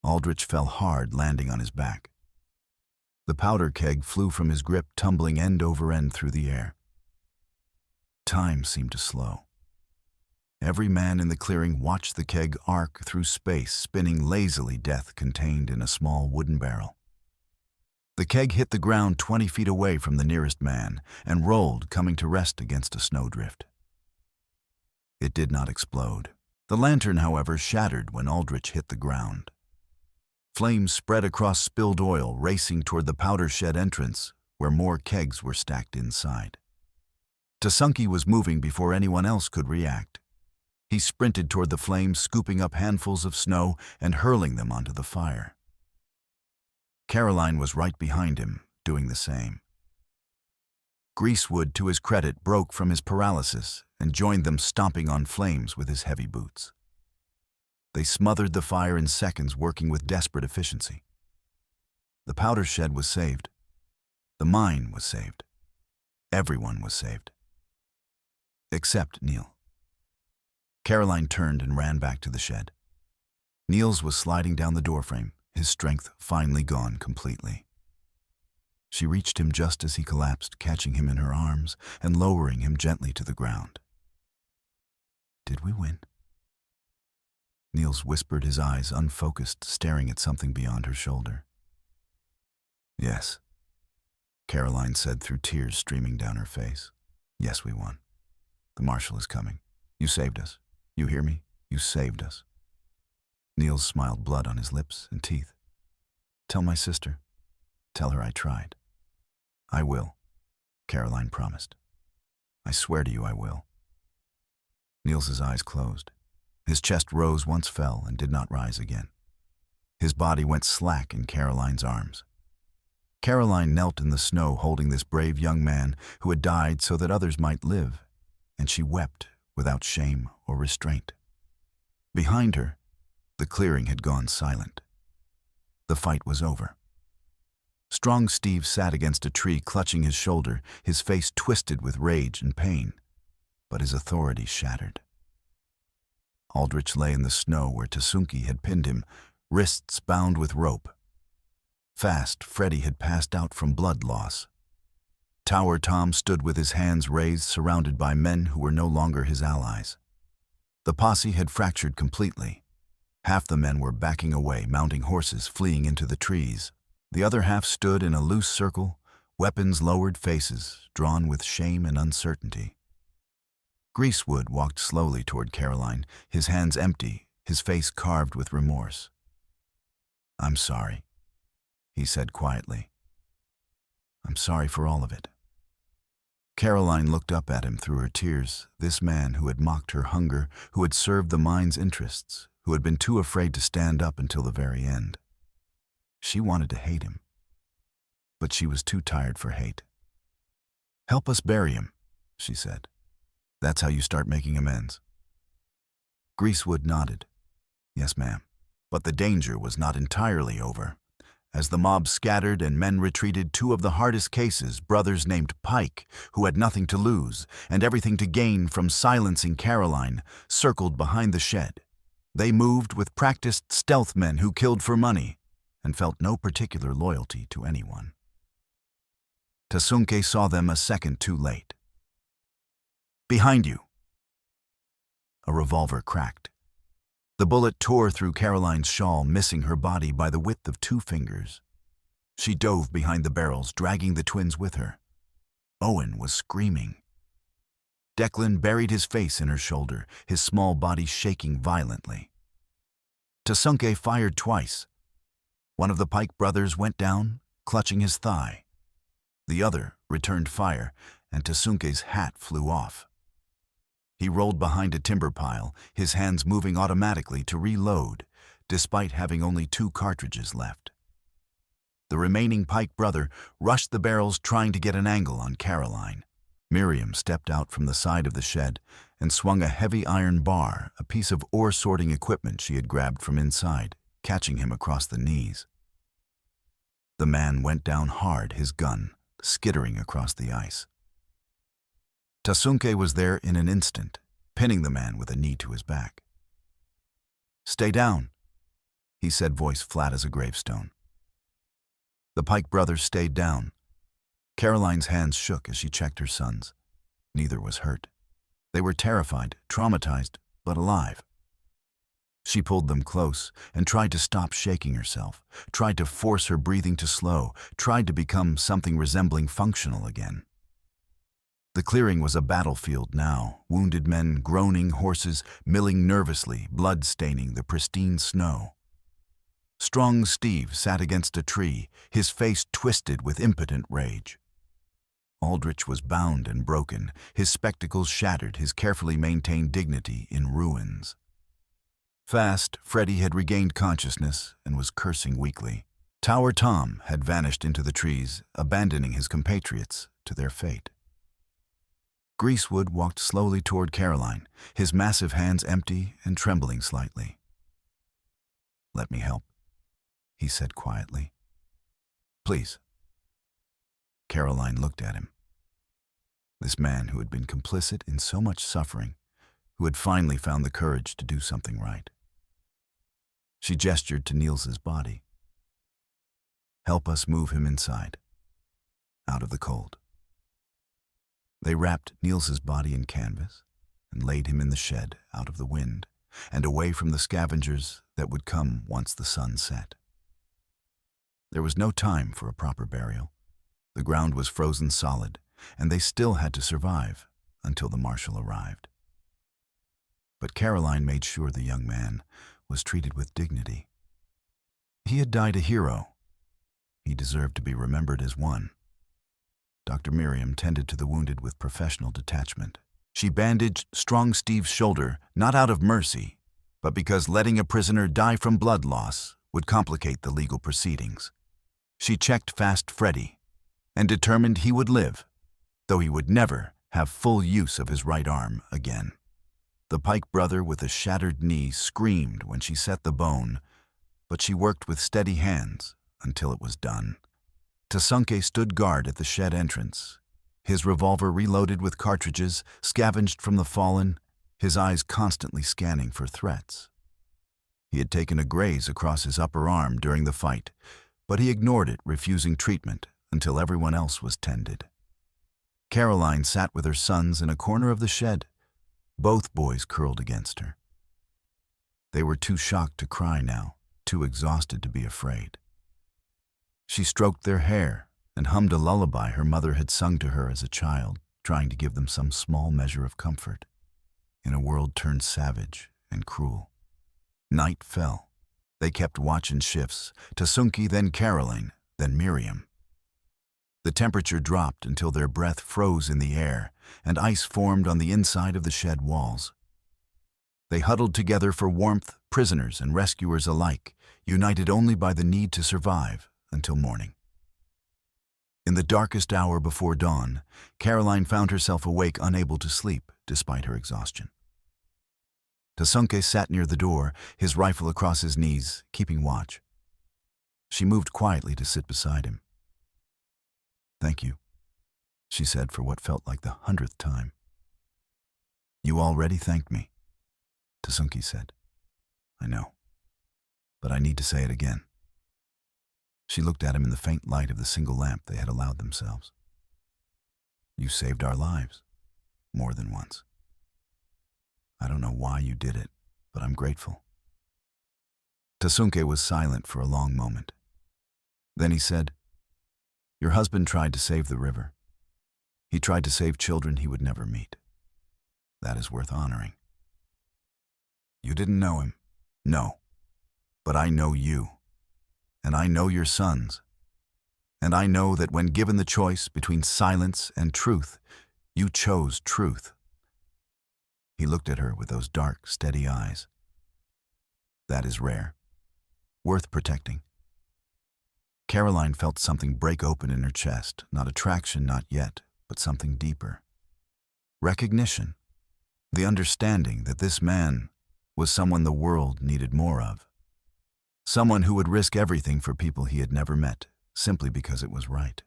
S1: Aldrich fell hard, landing on his back. The powder keg flew from his grip, tumbling end over end through the air. Time seemed to slow. Every man in the clearing watched the keg arc through space, spinning lazily, death contained in a small wooden barrel. The keg hit the ground 20 feet away from the nearest man and rolled, coming to rest against a snowdrift. It did not explode. The lantern, however, shattered when Aldrich hit the ground. Flames spread across spilled oil, racing toward the powder shed entrance, where more kegs were stacked inside. Tasunke was moving before anyone else could react. He sprinted toward the flames, scooping up handfuls of snow and hurling them onto the fire. Caroline was right behind him, doing the same. Greasewood, to his credit, broke from his paralysis and joined them, stomping on flames with his heavy boots. They smothered the fire in seconds, working with desperate efficiency. The powder shed was saved. The mine was saved. Everyone was saved. Except Neil. Caroline turned and ran back to the shed. Neil's was sliding down the doorframe, his strength finally gone completely. She reached him just as he collapsed, catching him in her arms and lowering him gently to the ground. "Did we win?" Niels whispered, his eyes unfocused, staring at something beyond her shoulder. "Yes," Caroline said through tears streaming down her face. "Yes, we won. The marshal is coming. You saved us. You hear me? You saved us." Niels smiled, blood on his lips and teeth. "Tell my sister. Tell her I tried." "I will," Caroline promised. "I swear to you I will." Niels's eyes closed. His chest rose, once fell, and did not rise again. His body went slack in Caroline's arms. Caroline knelt in the snow, holding this brave young man who had died so that others might live, and she wept without shame or restraint. Behind her, the clearing had gone silent. The fight was over. Strong Steve sat against a tree, clutching his shoulder, his face twisted with rage and pain, but his authority shattered. Aldrich lay in the snow where Tasunke had pinned him, wrists bound with rope. Fast, Freddie had passed out from blood loss. Tower Tom stood with his hands raised, surrounded by men who were no longer his allies. The posse had fractured completely. Half the men were backing away, mounting horses, fleeing into the trees. The other half stood in a loose circle, weapons lowered, faces drawn with shame and uncertainty. Greasewood walked slowly toward Caroline, his hands empty, his face carved with remorse. "I'm sorry," he said quietly. "I'm sorry for all of it." Caroline looked up at him through her tears, this man who had mocked her hunger, who had served the mine's interests, who had been too afraid to stand up until the very end. She wanted to hate him, but she was too tired for hate. "Help us bury him," she said. "That's how you start making amends." Greasewood nodded. "Yes, ma'am." But the danger was not entirely over. As the mob scattered and men retreated, two of the hardest cases, brothers named Pike, who had nothing to lose and everything to gain from silencing Caroline, circled behind the shed. They moved with practiced stealth men who killed for money and felt no particular loyalty to anyone. Tasunke saw them a second too late. "Behind you!" A revolver cracked. The bullet tore through Caroline's shawl, missing her body by the width of 2 fingers. She dove behind the barrels, dragging the twins with her. Owen was screaming. Declan buried his face in her shoulder, his small body shaking violently. Tasunke fired twice. One of the Pike brothers went down, clutching his thigh. The other returned fire, and Tasunke's hat flew off. He rolled behind a timber pile, his hands moving automatically to reload, despite having only 2 cartridges left. The remaining Pike brother rushed the barrels, trying to get an angle on Caroline. Miriam stepped out from the side of the shed and swung a heavy iron bar, a piece of ore-sorting equipment she had grabbed from inside, catching him across the knees. The man went down hard, his gun skittering across the ice. Tasunke was there in an instant, pinning the man with a knee to his back. "Stay down," he said, voice flat as a gravestone. The Pike brothers stayed down. Caroline's hands shook as she checked her sons. Neither was hurt. They were terrified, traumatized, but alive. She pulled them close and tried to stop shaking herself, tried to force her breathing to slow, tried to become something resembling functional again. The clearing was a battlefield now, wounded men groaning, horses milling nervously, blood staining the pristine snow. Strong Steve sat against a tree, his face twisted with impotent rage. Aldrich was bound and broken, his spectacles shattered, his carefully maintained dignity in ruins. Fast, Freddie had regained consciousness and was cursing weakly. Tower Tom had vanished into the trees, abandoning his compatriots to their fate. Greasewood walked slowly toward Caroline, his massive hands empty and trembling slightly. "Let me help," he said quietly. "Please." Caroline looked at him. This man who had been complicit in so much suffering, who had finally found the courage to do something right. She gestured to Niels's body. "Help us move him inside, out of the cold." They wrapped Niels's body in canvas and laid him in the shed out of the wind and away from the scavengers that would come once the sun set. There was no time for a proper burial. The ground was frozen solid, and they still had to survive until the marshal arrived. But Caroline made sure the young man was treated with dignity. He had died a hero. He deserved to be remembered as one. Dr. Miriam tended to the wounded with professional detachment. She bandaged Strong Steve's shoulder, not out of mercy, but because letting a prisoner die from blood loss would complicate the legal proceedings. She checked Fast Freddie and determined he would live, though he would never have full use of his right arm again. The Pike brother with a shattered knee screamed when she set the bone, but she worked with steady hands until it was done. Tasunke stood guard at the shed entrance, his revolver reloaded with cartridges scavenged from the fallen, his eyes constantly scanning for threats. He had taken a graze across his upper arm during the fight, but he ignored it, refusing treatment until everyone else was tended. Caroline sat with her sons in a corner of the shed, both boys curled against her. They were too shocked to cry now, too exhausted to be afraid. She stroked their hair and hummed a lullaby her mother had sung to her as a child, trying to give them some small measure of comfort in a world turned savage and cruel. Night fell. They kept watch in shifts, Tasunke, then Caroline, then Miriam. The temperature dropped until their breath froze in the air, and ice formed on the inside of the shed walls. They huddled together for warmth, prisoners and rescuers alike, united only by the need to survive until morning. In the darkest hour before dawn, Caroline found herself awake, unable to sleep despite her exhaustion. Tasunke sat near the door, his rifle across his knees, keeping watch. She moved quietly to sit beside him. "Thank you," she said for what felt like the 100th time. "You already thanked me," Tasunke said. "I know, but I need to say it again." She looked at him in the faint light of the single lamp they had allowed themselves. "You saved our lives, more than once. I don't know why you did it, but I'm grateful." Tasunke was silent for a long moment. Then he said, "Your husband tried to save the river. He tried to save children he would never meet. That is worth honoring. You didn't know him, no, but I know you, and I know your sons, and I know that when given the choice between silence and truth, you chose truth." He looked at her with those dark, steady eyes. "That is rare, worth protecting." Caroline felt something break open in her chest, not attraction, not yet, but something deeper. Recognition, the understanding that this man was someone the world needed more of. Someone who would risk everything for people he had never met, simply because it was right.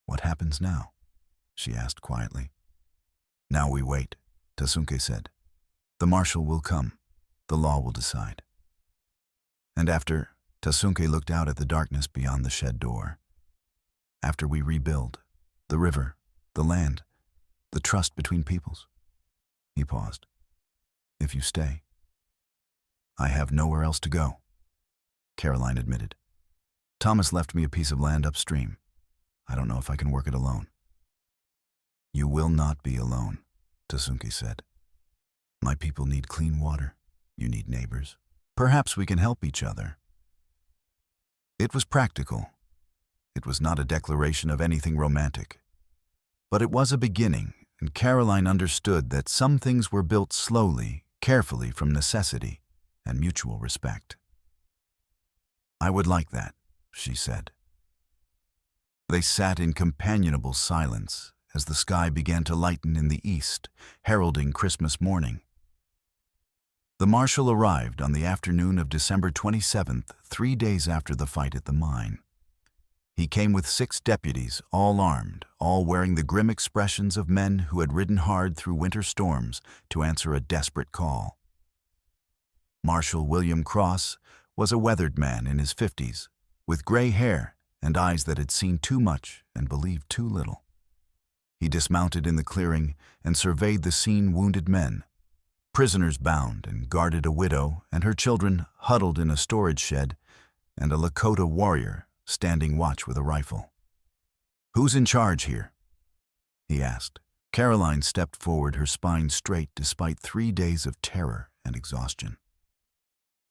S1: "What happens now?" she asked quietly. "Now we wait," Tasunke said. "The marshal will come. The law will decide." And after, Tasunke looked out at the darkness beyond the shed door. "After we rebuild, the river, the land, the trust between peoples." He paused. "If you stay." "I have nowhere else to go," Caroline admitted. "Thomas left me a piece of land upstream. I don't know if I can work it alone." You will not be alone, Tasunke said. My people need clean water. You need neighbors. Perhaps we can help each other. It was practical. It was not a declaration of anything romantic. But it was a beginning, and Caroline understood that some things were built slowly, carefully from necessity and mutual respect. I would like that, she said. They sat in companionable silence as the sky began to lighten in the east, heralding Christmas morning. The marshal arrived on the afternoon of December 27th, 3 days after the fight at the mine. He came with 6 deputies, all armed, all wearing the grim expressions of men who had ridden hard through winter storms to answer a desperate call. Marshal William Cross was a weathered man in his 50s, with gray hair and eyes that had seen too much and believed too little. He dismounted in the clearing and surveyed the wounded men, prisoners bound, and guarded a widow and her children huddled in a storage shed, and a Lakota warrior standing watch with a rifle. "Who's in charge here?" he asked. Caroline stepped forward, her spine straight despite 3 days of terror and exhaustion.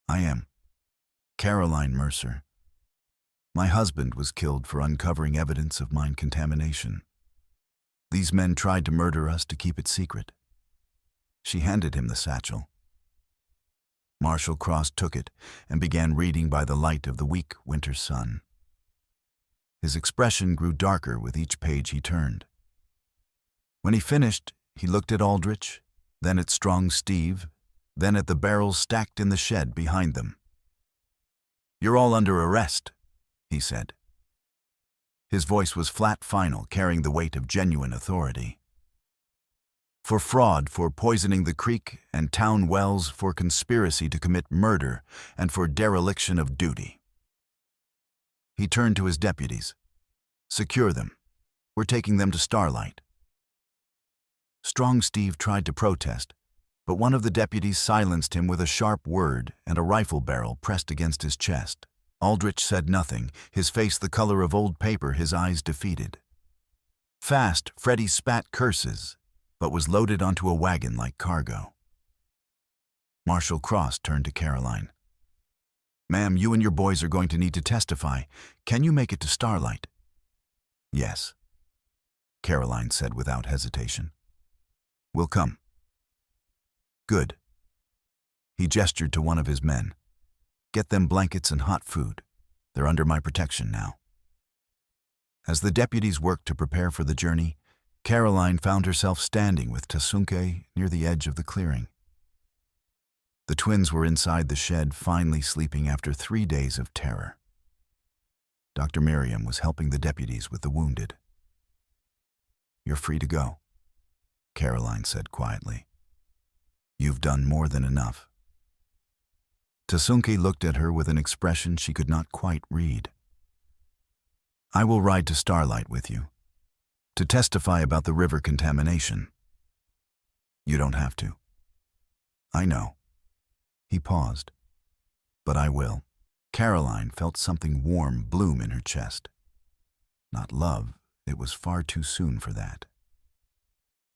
S1: "I am Caroline Mercer. My husband was killed for uncovering evidence of mine contamination. These men tried to murder us to keep it secret." She handed him the satchel. Marshal Cross took it and began reading by the light of the weak winter sun. His expression grew darker with each page he turned. When he finished, he looked at Aldrich, then at Strong Steve, then at the barrels stacked in the shed behind them. "You're all under arrest," he said. His voice was flat final, carrying the weight of genuine authority. "For fraud, for poisoning the creek and town wells, for conspiracy to commit murder, and for dereliction of duty." He turned to his deputies. "Secure them. We're taking them to Starlight." Strong Steve tried to protest, but one of the deputies silenced him with a sharp word and a rifle barrel pressed against his chest. Aldrich said nothing, his face the color of old paper, his eyes defeated. Fast, Freddie spat curses, but was loaded onto a wagon like cargo. Marshal Cross turned to Caroline. "Ma'am, you and your boys are going to need to testify. Can you make it to Starlight?" "Yes," Caroline said without hesitation. "We'll come." "Good." He gestured to one of his men. "Get them blankets and hot food. They're under my protection now." As the deputies worked to prepare for the journey, Caroline found herself standing with Tasunke near the edge of the clearing. The twins were inside the shed, finally sleeping after 3 days of terror. Dr. Miriam was helping the deputies with the wounded. "You're free to go," Caroline said quietly. "You've done more than enough." Tasunke looked at her with an expression she could not quite read. "I will ride to Starlight with you, to testify about the river contamination." "You don't have to." "I know." He paused. "But I will." Caroline felt something warm bloom in her chest. Not love, it was far too soon for that.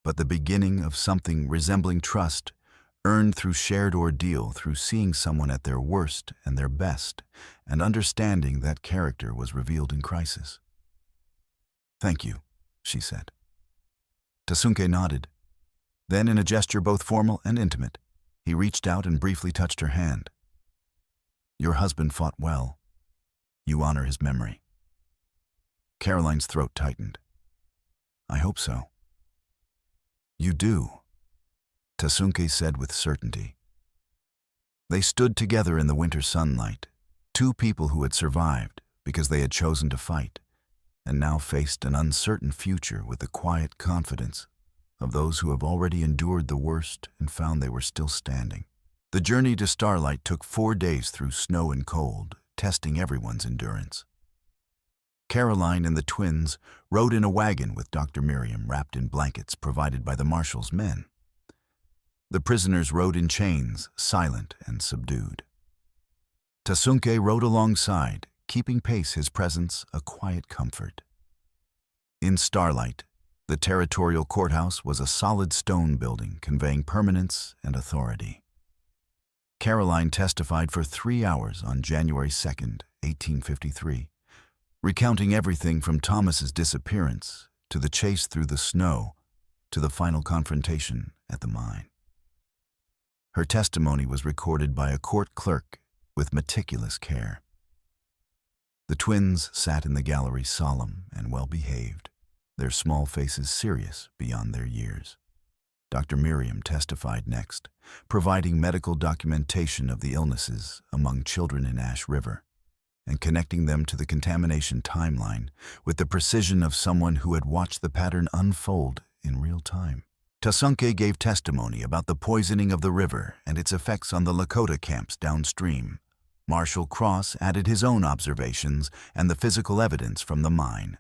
S1: But the beginning of something resembling trust, earned through shared ordeal, through seeing someone at their worst and their best, and understanding that character was revealed in crisis. "Thank you," she said. Tasunke nodded. Then, in a gesture both formal and intimate, he reached out and briefly touched her hand. "Your husband fought well. You honor his memory." Caroline's throat tightened. "I hope so." "You do," Tasunke said with certainty. They stood together in the winter sunlight, 2 people who had survived because they had chosen to fight, and now faced an uncertain future with the quiet confidence of those who have already endured the worst and found they were still standing. The journey to Starlight took 4 days through snow and cold, testing everyone's endurance. Caroline and the twins rode in a wagon with Dr. Miriam wrapped in blankets provided by the marshal's men. The prisoners rode in chains, silent and subdued. Tasunke rode alongside, keeping pace, his presence a quiet comfort. In Starlight, The territorial courthouse was a solid stone building conveying permanence and authority. Caroline testified for 3 hours on January 2nd, 1853, recounting everything from Thomas's disappearance to the chase through the snow to the final confrontation at the mine. Her testimony was recorded by a court clerk with meticulous care. The twins sat in the gallery solemn and well-behaved, their small faces serious beyond their years. Dr. Miriam testified next, providing medical documentation of the illnesses among children in Ash River and connecting them to the contamination timeline with the precision of someone who had watched the pattern unfold in real time. Tasunke gave testimony about the poisoning of the river and its effects on the Lakota camps downstream. Marshal Cross added his own observations and the physical evidence from the mine.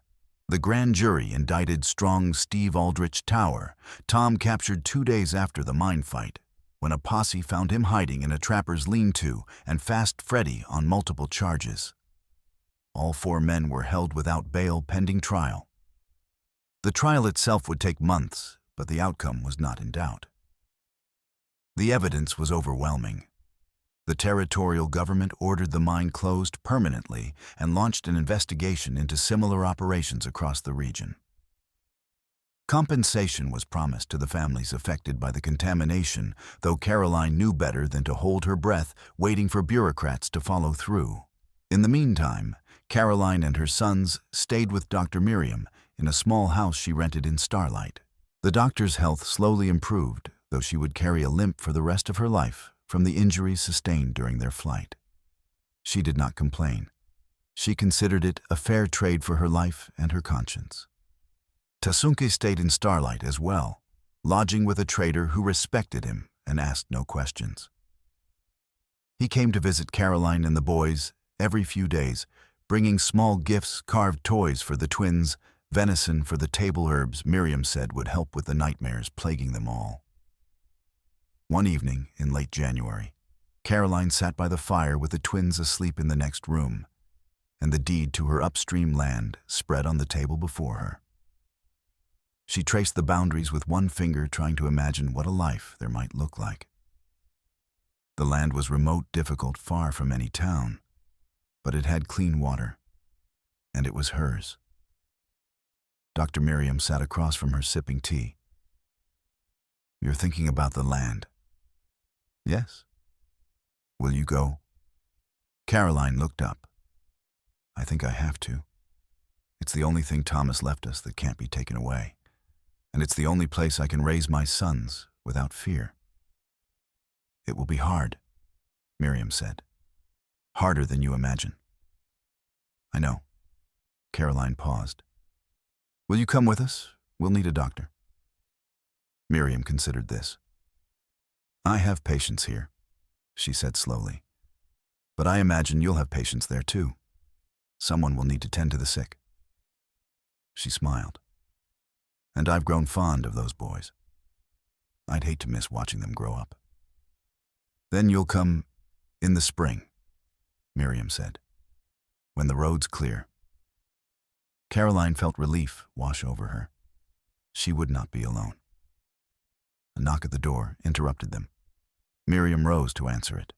S1: The grand jury indicted strong Steve Aldrich Tower, Tom captured 2 days after the mine fight, when a posse found him hiding in a trapper's lean-to, and Fast Freddy on multiple charges. All 4 men were held without bail pending trial. The trial itself would take months, but the outcome was not in doubt. The evidence was overwhelming. The territorial government ordered the mine closed permanently and launched an investigation into similar operations across the region. Compensation was promised to the families affected by the contamination, though Caroline knew better than to hold her breath, waiting for bureaucrats to follow through. In the meantime, Caroline and her sons stayed with Dr. Miriam in a small house she rented in Starlight. The doctor's health slowly improved, though she would carry a limp for the rest of her life from the injuries sustained during their flight. She did not complain. She considered it a fair trade for her life and her conscience. Tasunke stayed in Starlight as well, lodging with a trader who respected him and asked no questions. He came to visit Caroline and the boys every few days, bringing small gifts, carved toys for the twins, venison for the table herbs Miriam said would help with the nightmares plaguing them all. One evening in late January, Caroline sat by the fire with the twins asleep in the next room, and the deed to her upstream land spread on the table before her. She traced the boundaries with one finger, trying to imagine what a life there might look like. The land was remote, difficult, far from any town, but it had clean water, and it was hers. Dr. Miriam sat across from her sipping tea. "You're thinking about the land?" "Yes." "Will you go?" Caroline looked up. "I think I have to. It's the only thing Thomas left us that can't be taken away, and it's the only place I can raise my sons without fear." "It will be hard," Miriam said. "Harder than you imagine." "I know." Caroline paused. "Will you come with us? We'll need a doctor." Miriam considered this. "I have patients here," she said slowly. "But I imagine you'll have patients there too. Someone will need to tend to the sick." She smiled. "And I've grown fond of those boys. I'd hate to miss watching them grow up." "Then you'll come in the spring," Miriam said, "when the road's clear." Caroline felt relief wash over her. She would not be alone. A knock at the door interrupted them. Miriam rose to answer it.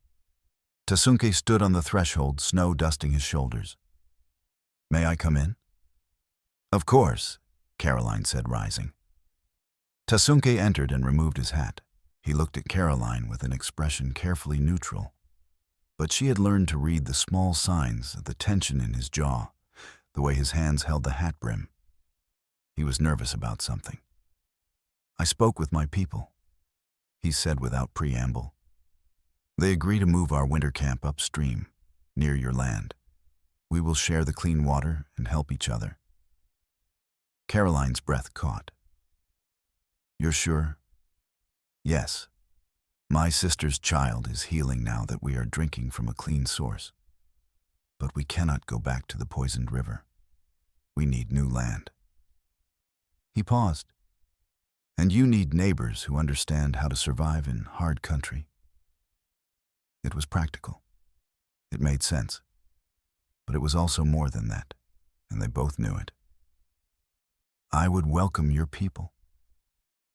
S1: Tasunke stood on the threshold, snow dusting his shoulders. "May I come in?" "Of course," Caroline said, rising. Tasunke entered and removed his hat. He looked at Caroline with an expression carefully neutral, but she had learned to read the small signs of the tension in his jaw, the way his hands held the hat brim. He was nervous about something. "I spoke with my people," he said without preamble. "They agree to move our winter camp upstream, near your land. We will share the clean water and help each other." Caroline's breath caught. "You're sure?" "Yes. My sister's child is healing now that we are drinking from a clean source. But we cannot go back to the poisoned river. We need new land." He paused. "And you need neighbors who understand how to survive in hard country." It was practical. It made sense. But it was also more than that, and they both knew it. I would welcome your people,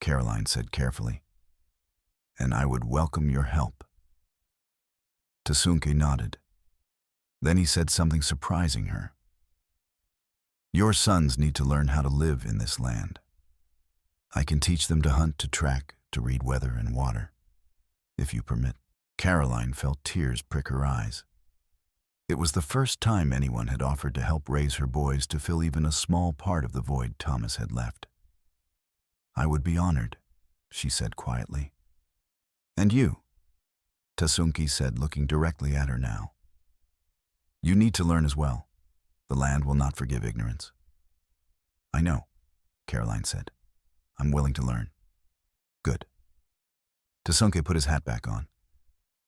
S1: Caroline said carefully, and I would welcome your help. Tasunke nodded. Then he said something surprising her. Your sons need to learn how to live in this land. I can teach them to hunt, to track, to read weather and water, if you permit. Caroline felt tears prick her eyes. It was the first time anyone had offered to help raise her boys to fill even a small part of the void Thomas had left. I would be honored, she said quietly. And you, Tasunke said, looking directly at her now. You need to learn as well. The land will not forgive ignorance. I know, Caroline said. I'm willing to learn. Good. Tasunke put his hat back on.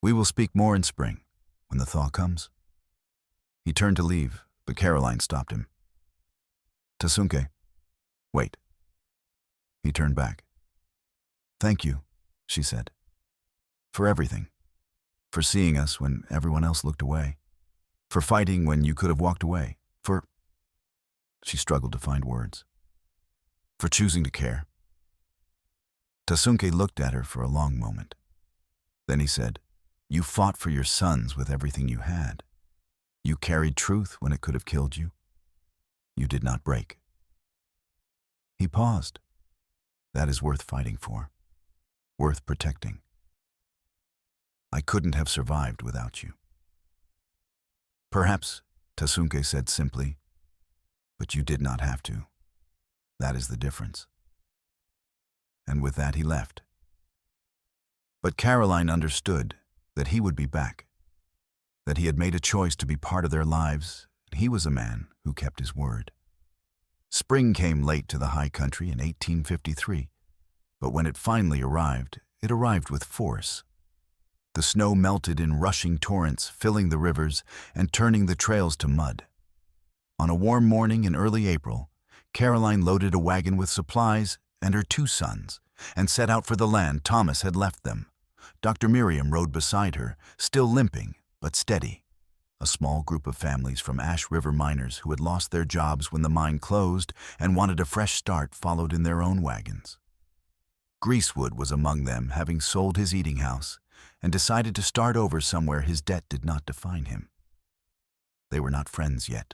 S1: We will speak more in spring, when the thaw comes. He turned to leave, but Caroline stopped him. Tasunke, wait. He turned back. Thank you, she said, for everything. For seeing us when everyone else looked away. For fighting when you could have walked away. For... She struggled to find words. For choosing to care. Tasunke looked at her for a long moment. Then he said, You fought for your sons with everything you had. You carried truth when it could have killed you. You did not break. He paused. That is worth fighting for. Worth protecting. I couldn't have survived without you. Perhaps, Tasunke said simply, but you did not have to. That is the difference. And with that he left. But Caroline understood that he would be back, that he had made a choice to be part of their lives, and he was a man who kept his word. Spring came late to the high country in 1853, but when it finally arrived, it arrived with force. The snow melted in rushing torrents, filling the rivers and turning the trails to mud. On a warm morning in early April, Caroline loaded a wagon with supplies and her 2 sons and set out for the land Thomas had left them. Dr. Miriam rode beside her, still limping but steady. A small group of families from Ash River miners who had lost their jobs when the mine closed and wanted a fresh start followed in their own wagons. Greasewood was among them, having sold his eating house and decided to start over somewhere his debt did not define him. They were not friends yet,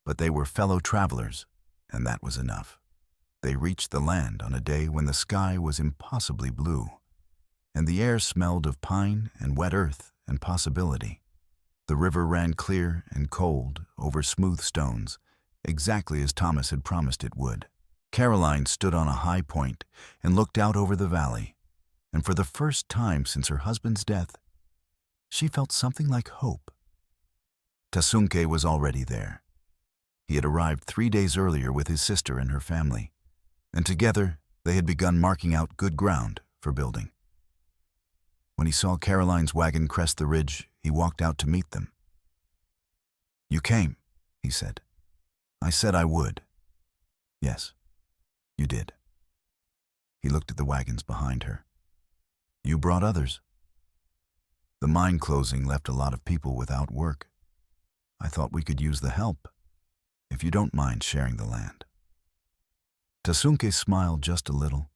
S1: but they were fellow travelers, and that was enough. They reached the land on a day when the sky was impossibly blue, and the air smelled of pine and wet earth and possibility. The river ran clear and cold over smooth stones, exactly as Thomas had promised it would. Caroline stood on a high point and looked out over the valley, and for the first time since her husband's death, she felt something like hope. Tasunke was already there. He had arrived 3 days earlier with his sister and her family, and together they had begun marking out good ground for building. When he saw Caroline's wagon crest the ridge, he walked out to meet them. You came, he said. I said I would. Yes, you did. He looked at the wagons behind her. You brought others. The mine closing left a lot of people without work. I thought we could use the help, if you don't mind sharing the land. Tasunke smiled just a little.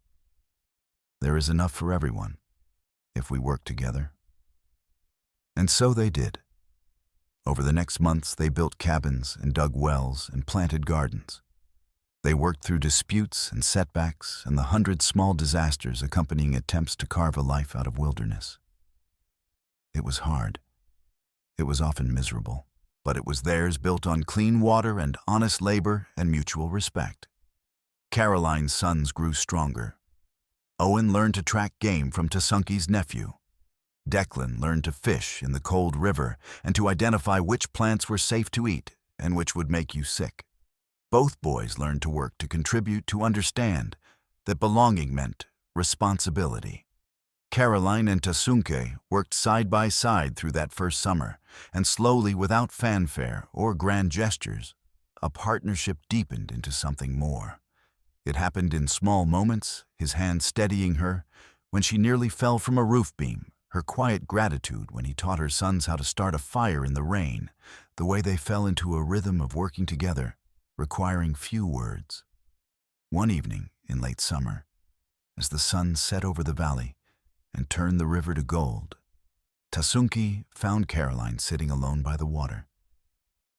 S1: There is enough for everyone, if we work together. And so they did. Over the next months, they built cabins and dug wells and planted gardens. They worked through disputes and setbacks and the 100 small disasters accompanying attempts to carve a life out of wilderness. It was hard. It was often miserable, but it was theirs built on clean water and honest labor and mutual respect. Caroline's sons grew stronger. Owen learned to track game from Tasunke's nephew. Declan learned to fish in the cold river and to identify which plants were safe to eat and which would make you sick. Both boys learned to work to contribute, to understand that belonging meant responsibility. Caroline and Tasunke worked side by side through that first summer, and slowly, without fanfare or grand gestures, a partnership deepened into something more. It happened in small moments, his hand steadying her when she nearly fell from a roof beam, her quiet gratitude when he taught her sons how to start a fire in the rain, the way they fell into a rhythm of working together, requiring few words. One evening in late summer, as the sun set over the valley and turned the river to gold, Tasunki found Caroline sitting alone by the water.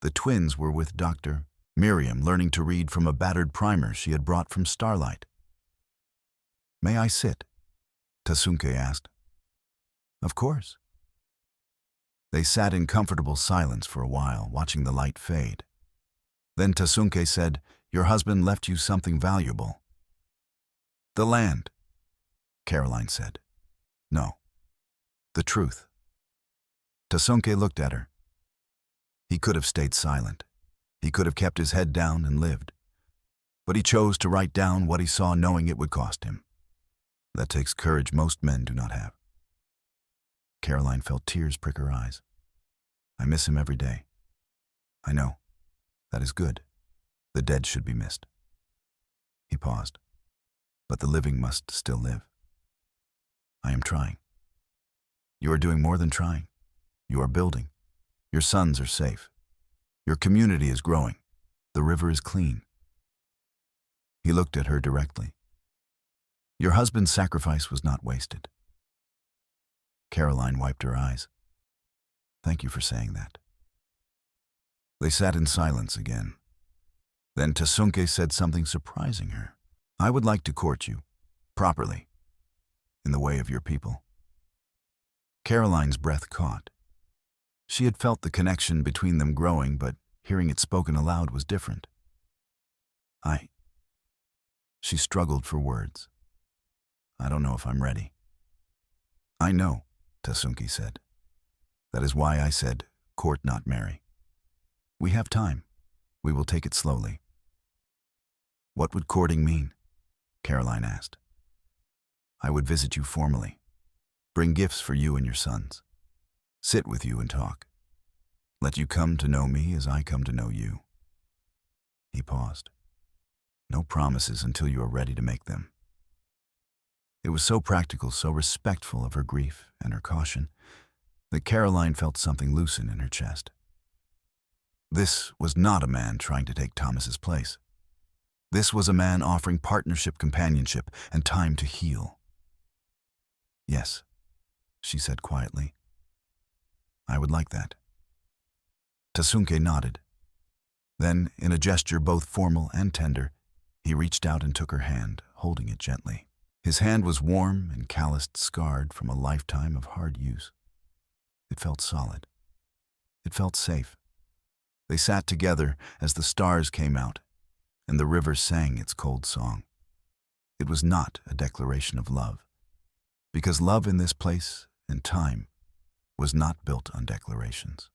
S1: The twins were with Dr. Miriam learning to read from a battered primer she had brought from Starlight. "May I sit?" Tasunke asked. "Of course." They sat in comfortable silence for a while, watching the light fade. Then Tasunke said, "Your husband left you something valuable." "The land," Caroline said. "No, the truth." Tasunke looked at her. He could have stayed silent. He could have kept his head down and lived. But he chose to write down what he saw, knowing it would cost him. That takes courage most men do not have. Caroline felt tears prick her eyes. "I miss him every day." "I know. That is good. The dead should be missed." He paused. "But the living must still live." "I am trying." "You are doing more than trying. You are building. Your sons are safe. Your community is growing. The river is clean." He looked at her directly. "Your husband's sacrifice was not wasted." Caroline wiped her eyes. "Thank you for saying that." They sat in silence again. Then Tasunke said something surprising her. "I would like to court you, properly, in the way of your people." Caroline's breath caught. She had felt the connection between them growing, but hearing it spoken aloud was different. She struggled for words. "I don't know if I'm ready." "I know," Tasunke said. "That is why I said, court not marry. We have time. We will take it slowly." "What would courting mean?" Caroline asked. "I would visit you formally, bring gifts for you and your sons, sit with you and talk, let you come to know me as I come to know you." He paused. "No promises until you are ready to make them." It was so practical, so respectful of her grief and her caution, that Caroline felt something loosen in her chest. This was not a man trying to take Thomas's place. This was a man offering partnership, companionship, and time to heal. "Yes," she said quietly. "I would like that." Tasunke nodded. Then, in a gesture both formal and tender, he reached out and took her hand, holding it gently. His hand was warm and calloused, scarred from a lifetime of hard use. It felt solid. It felt safe. They sat together as the stars came out, and the river sang its cold song. It was not a declaration of love, because love in this place and time was not built on declarations.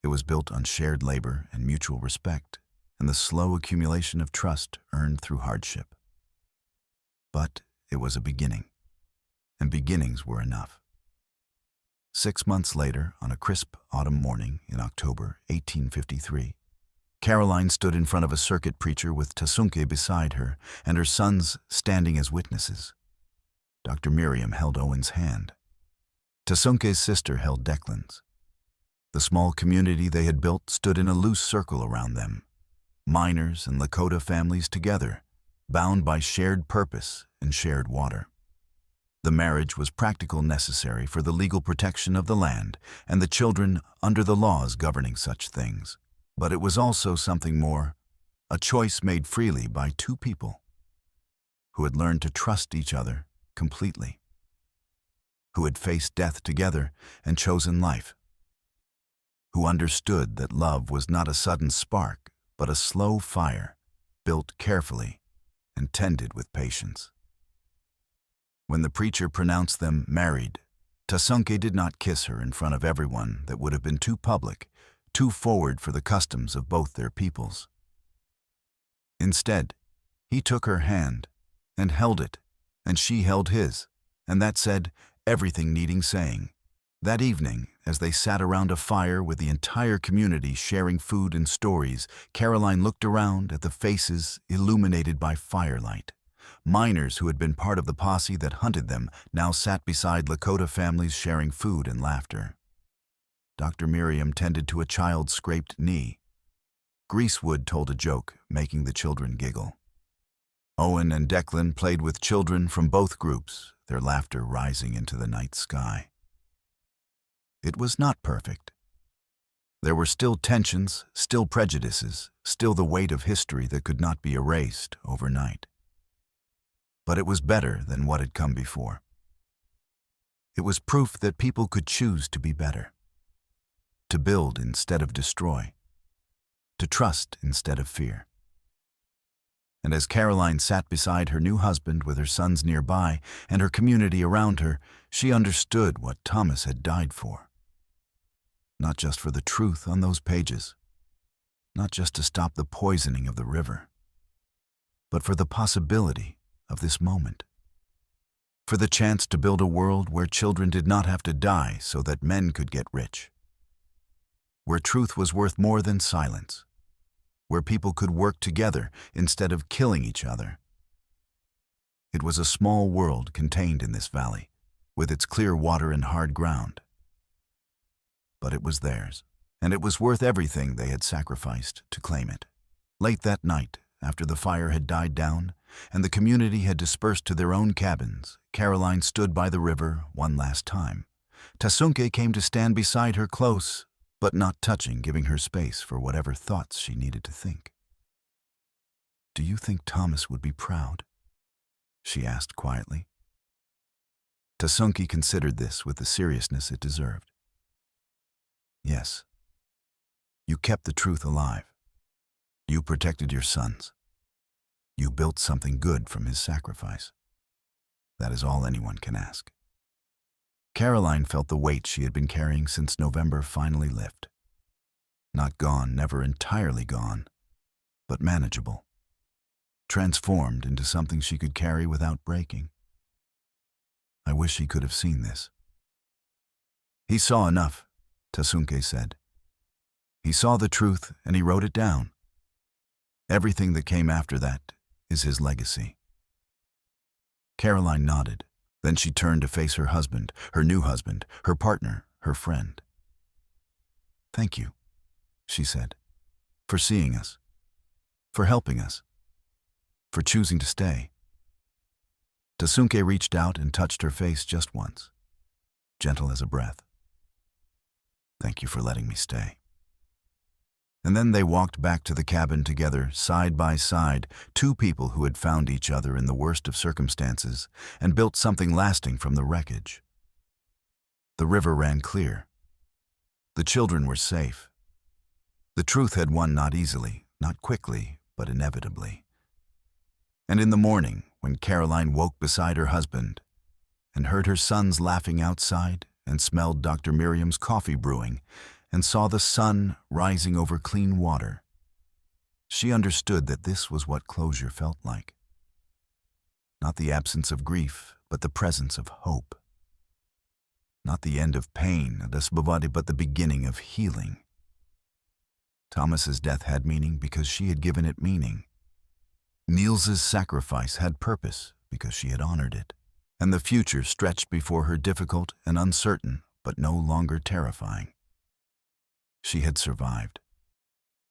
S1: It was built on shared labor and mutual respect, and the slow accumulation of trust earned through hardship. But it was a beginning, and beginnings were enough. 6 months later, on a crisp autumn morning in October 1853, Caroline stood in front of a circuit preacher with Tasunke beside her and her sons standing as witnesses. Dr. Miriam held Owen's hand. Tasunke's sister held Declan's. The small community they had built stood in a loose circle around them, miners and Lakota families together, bound by shared purpose and shared water. The marriage was practical, necessary for the legal protection of the land and the children under the laws governing such things. But it was also something more, a choice made freely by two people who had learned to trust each other completely, who had faced death together and chosen life, who understood that love was not a sudden spark, but a slow fire, built carefully and tended with patience. When the preacher pronounced them married, Tasunke did not kiss her in front of everyone. That would have been too public, too forward for the customs of both their peoples. Instead, he took her hand and held it, and she held his, and that said everything needing saying. That evening, as they sat around a fire with the entire community sharing food and stories, Caroline looked around at the faces illuminated by firelight. Miners who had been part of the posse that hunted them now sat beside Lakota families sharing food and laughter. Dr. Miriam tended to a child's scraped knee. Greasewood told a joke, making the children giggle. Owen and Declan played with children from both groups, their laughter rising into the night sky. It was not perfect. There were still tensions, still prejudices, still the weight of history that could not be erased overnight. But it was better than what had come before. It was proof that people could choose to be better, to build instead of destroy, to trust instead of fear. And as Caroline sat beside her new husband with her sons nearby and her community around her, she understood what Thomas had died for. Not just for the truth on those pages, not just to stop the poisoning of the river, but for the possibility of this moment. For the chance to build a world where children did not have to die so that men could get rich. Where truth was worth more than silence. Where people could work together instead of killing each other. It was a small world contained in this valley, with its clear water and hard ground. But it was theirs, and it was worth everything they had sacrificed to claim it. Late that night, after the fire had died down, and the community had dispersed to their own cabins, Caroline stood by the river one last time. Tasunke came to stand beside her close, but not touching, giving her space for whatever thoughts she needed to think. "Do you think Thomas would be proud?" she asked quietly. Tasunke considered this with the seriousness it deserved. "Yes. You kept the truth alive. You protected your sons. You built something good from his sacrifice. That is all anyone can ask." Caroline felt the weight she had been carrying since November finally lift. Not gone, never entirely gone, but manageable. Transformed into something she could carry without breaking. "I wish he could have seen this." "He saw enough," Tasunke said. "He saw the truth and he wrote it down. Everything that came after that is his legacy." Caroline nodded. Then she turned to face her husband, her new husband, her partner, her friend. "Thank you," she said, "for seeing us, for helping us, for choosing to stay." Tasunke reached out and touched her face just once, gentle as a breath. "Thank you for letting me stay." And then they walked back to the cabin together, side by side, two people who had found each other in the worst of circumstances and built something lasting from the wreckage. The river ran clear. The children were safe. The truth had won not easily, not quickly, but inevitably. And in the morning, when Caroline woke beside her husband and heard her sons laughing outside and smelled Dr. Miriam's coffee brewing, and saw the sun rising over clean water, she understood that this was what closure felt like. Not the absence of grief, but the presence of hope. Not the end of pain, but the beginning of healing. Thomas's death had meaning because she had given it meaning. Niels's sacrifice had purpose because she had honored it. And the future stretched before her difficult and uncertain, but no longer terrifying. She had survived.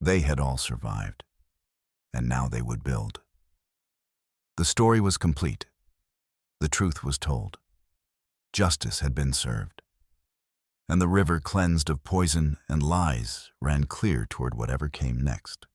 S1: They had all survived. And now they would build. The story was complete. The truth was told. Justice had been served. And the river, cleansed of poison and lies, ran clear toward whatever came next.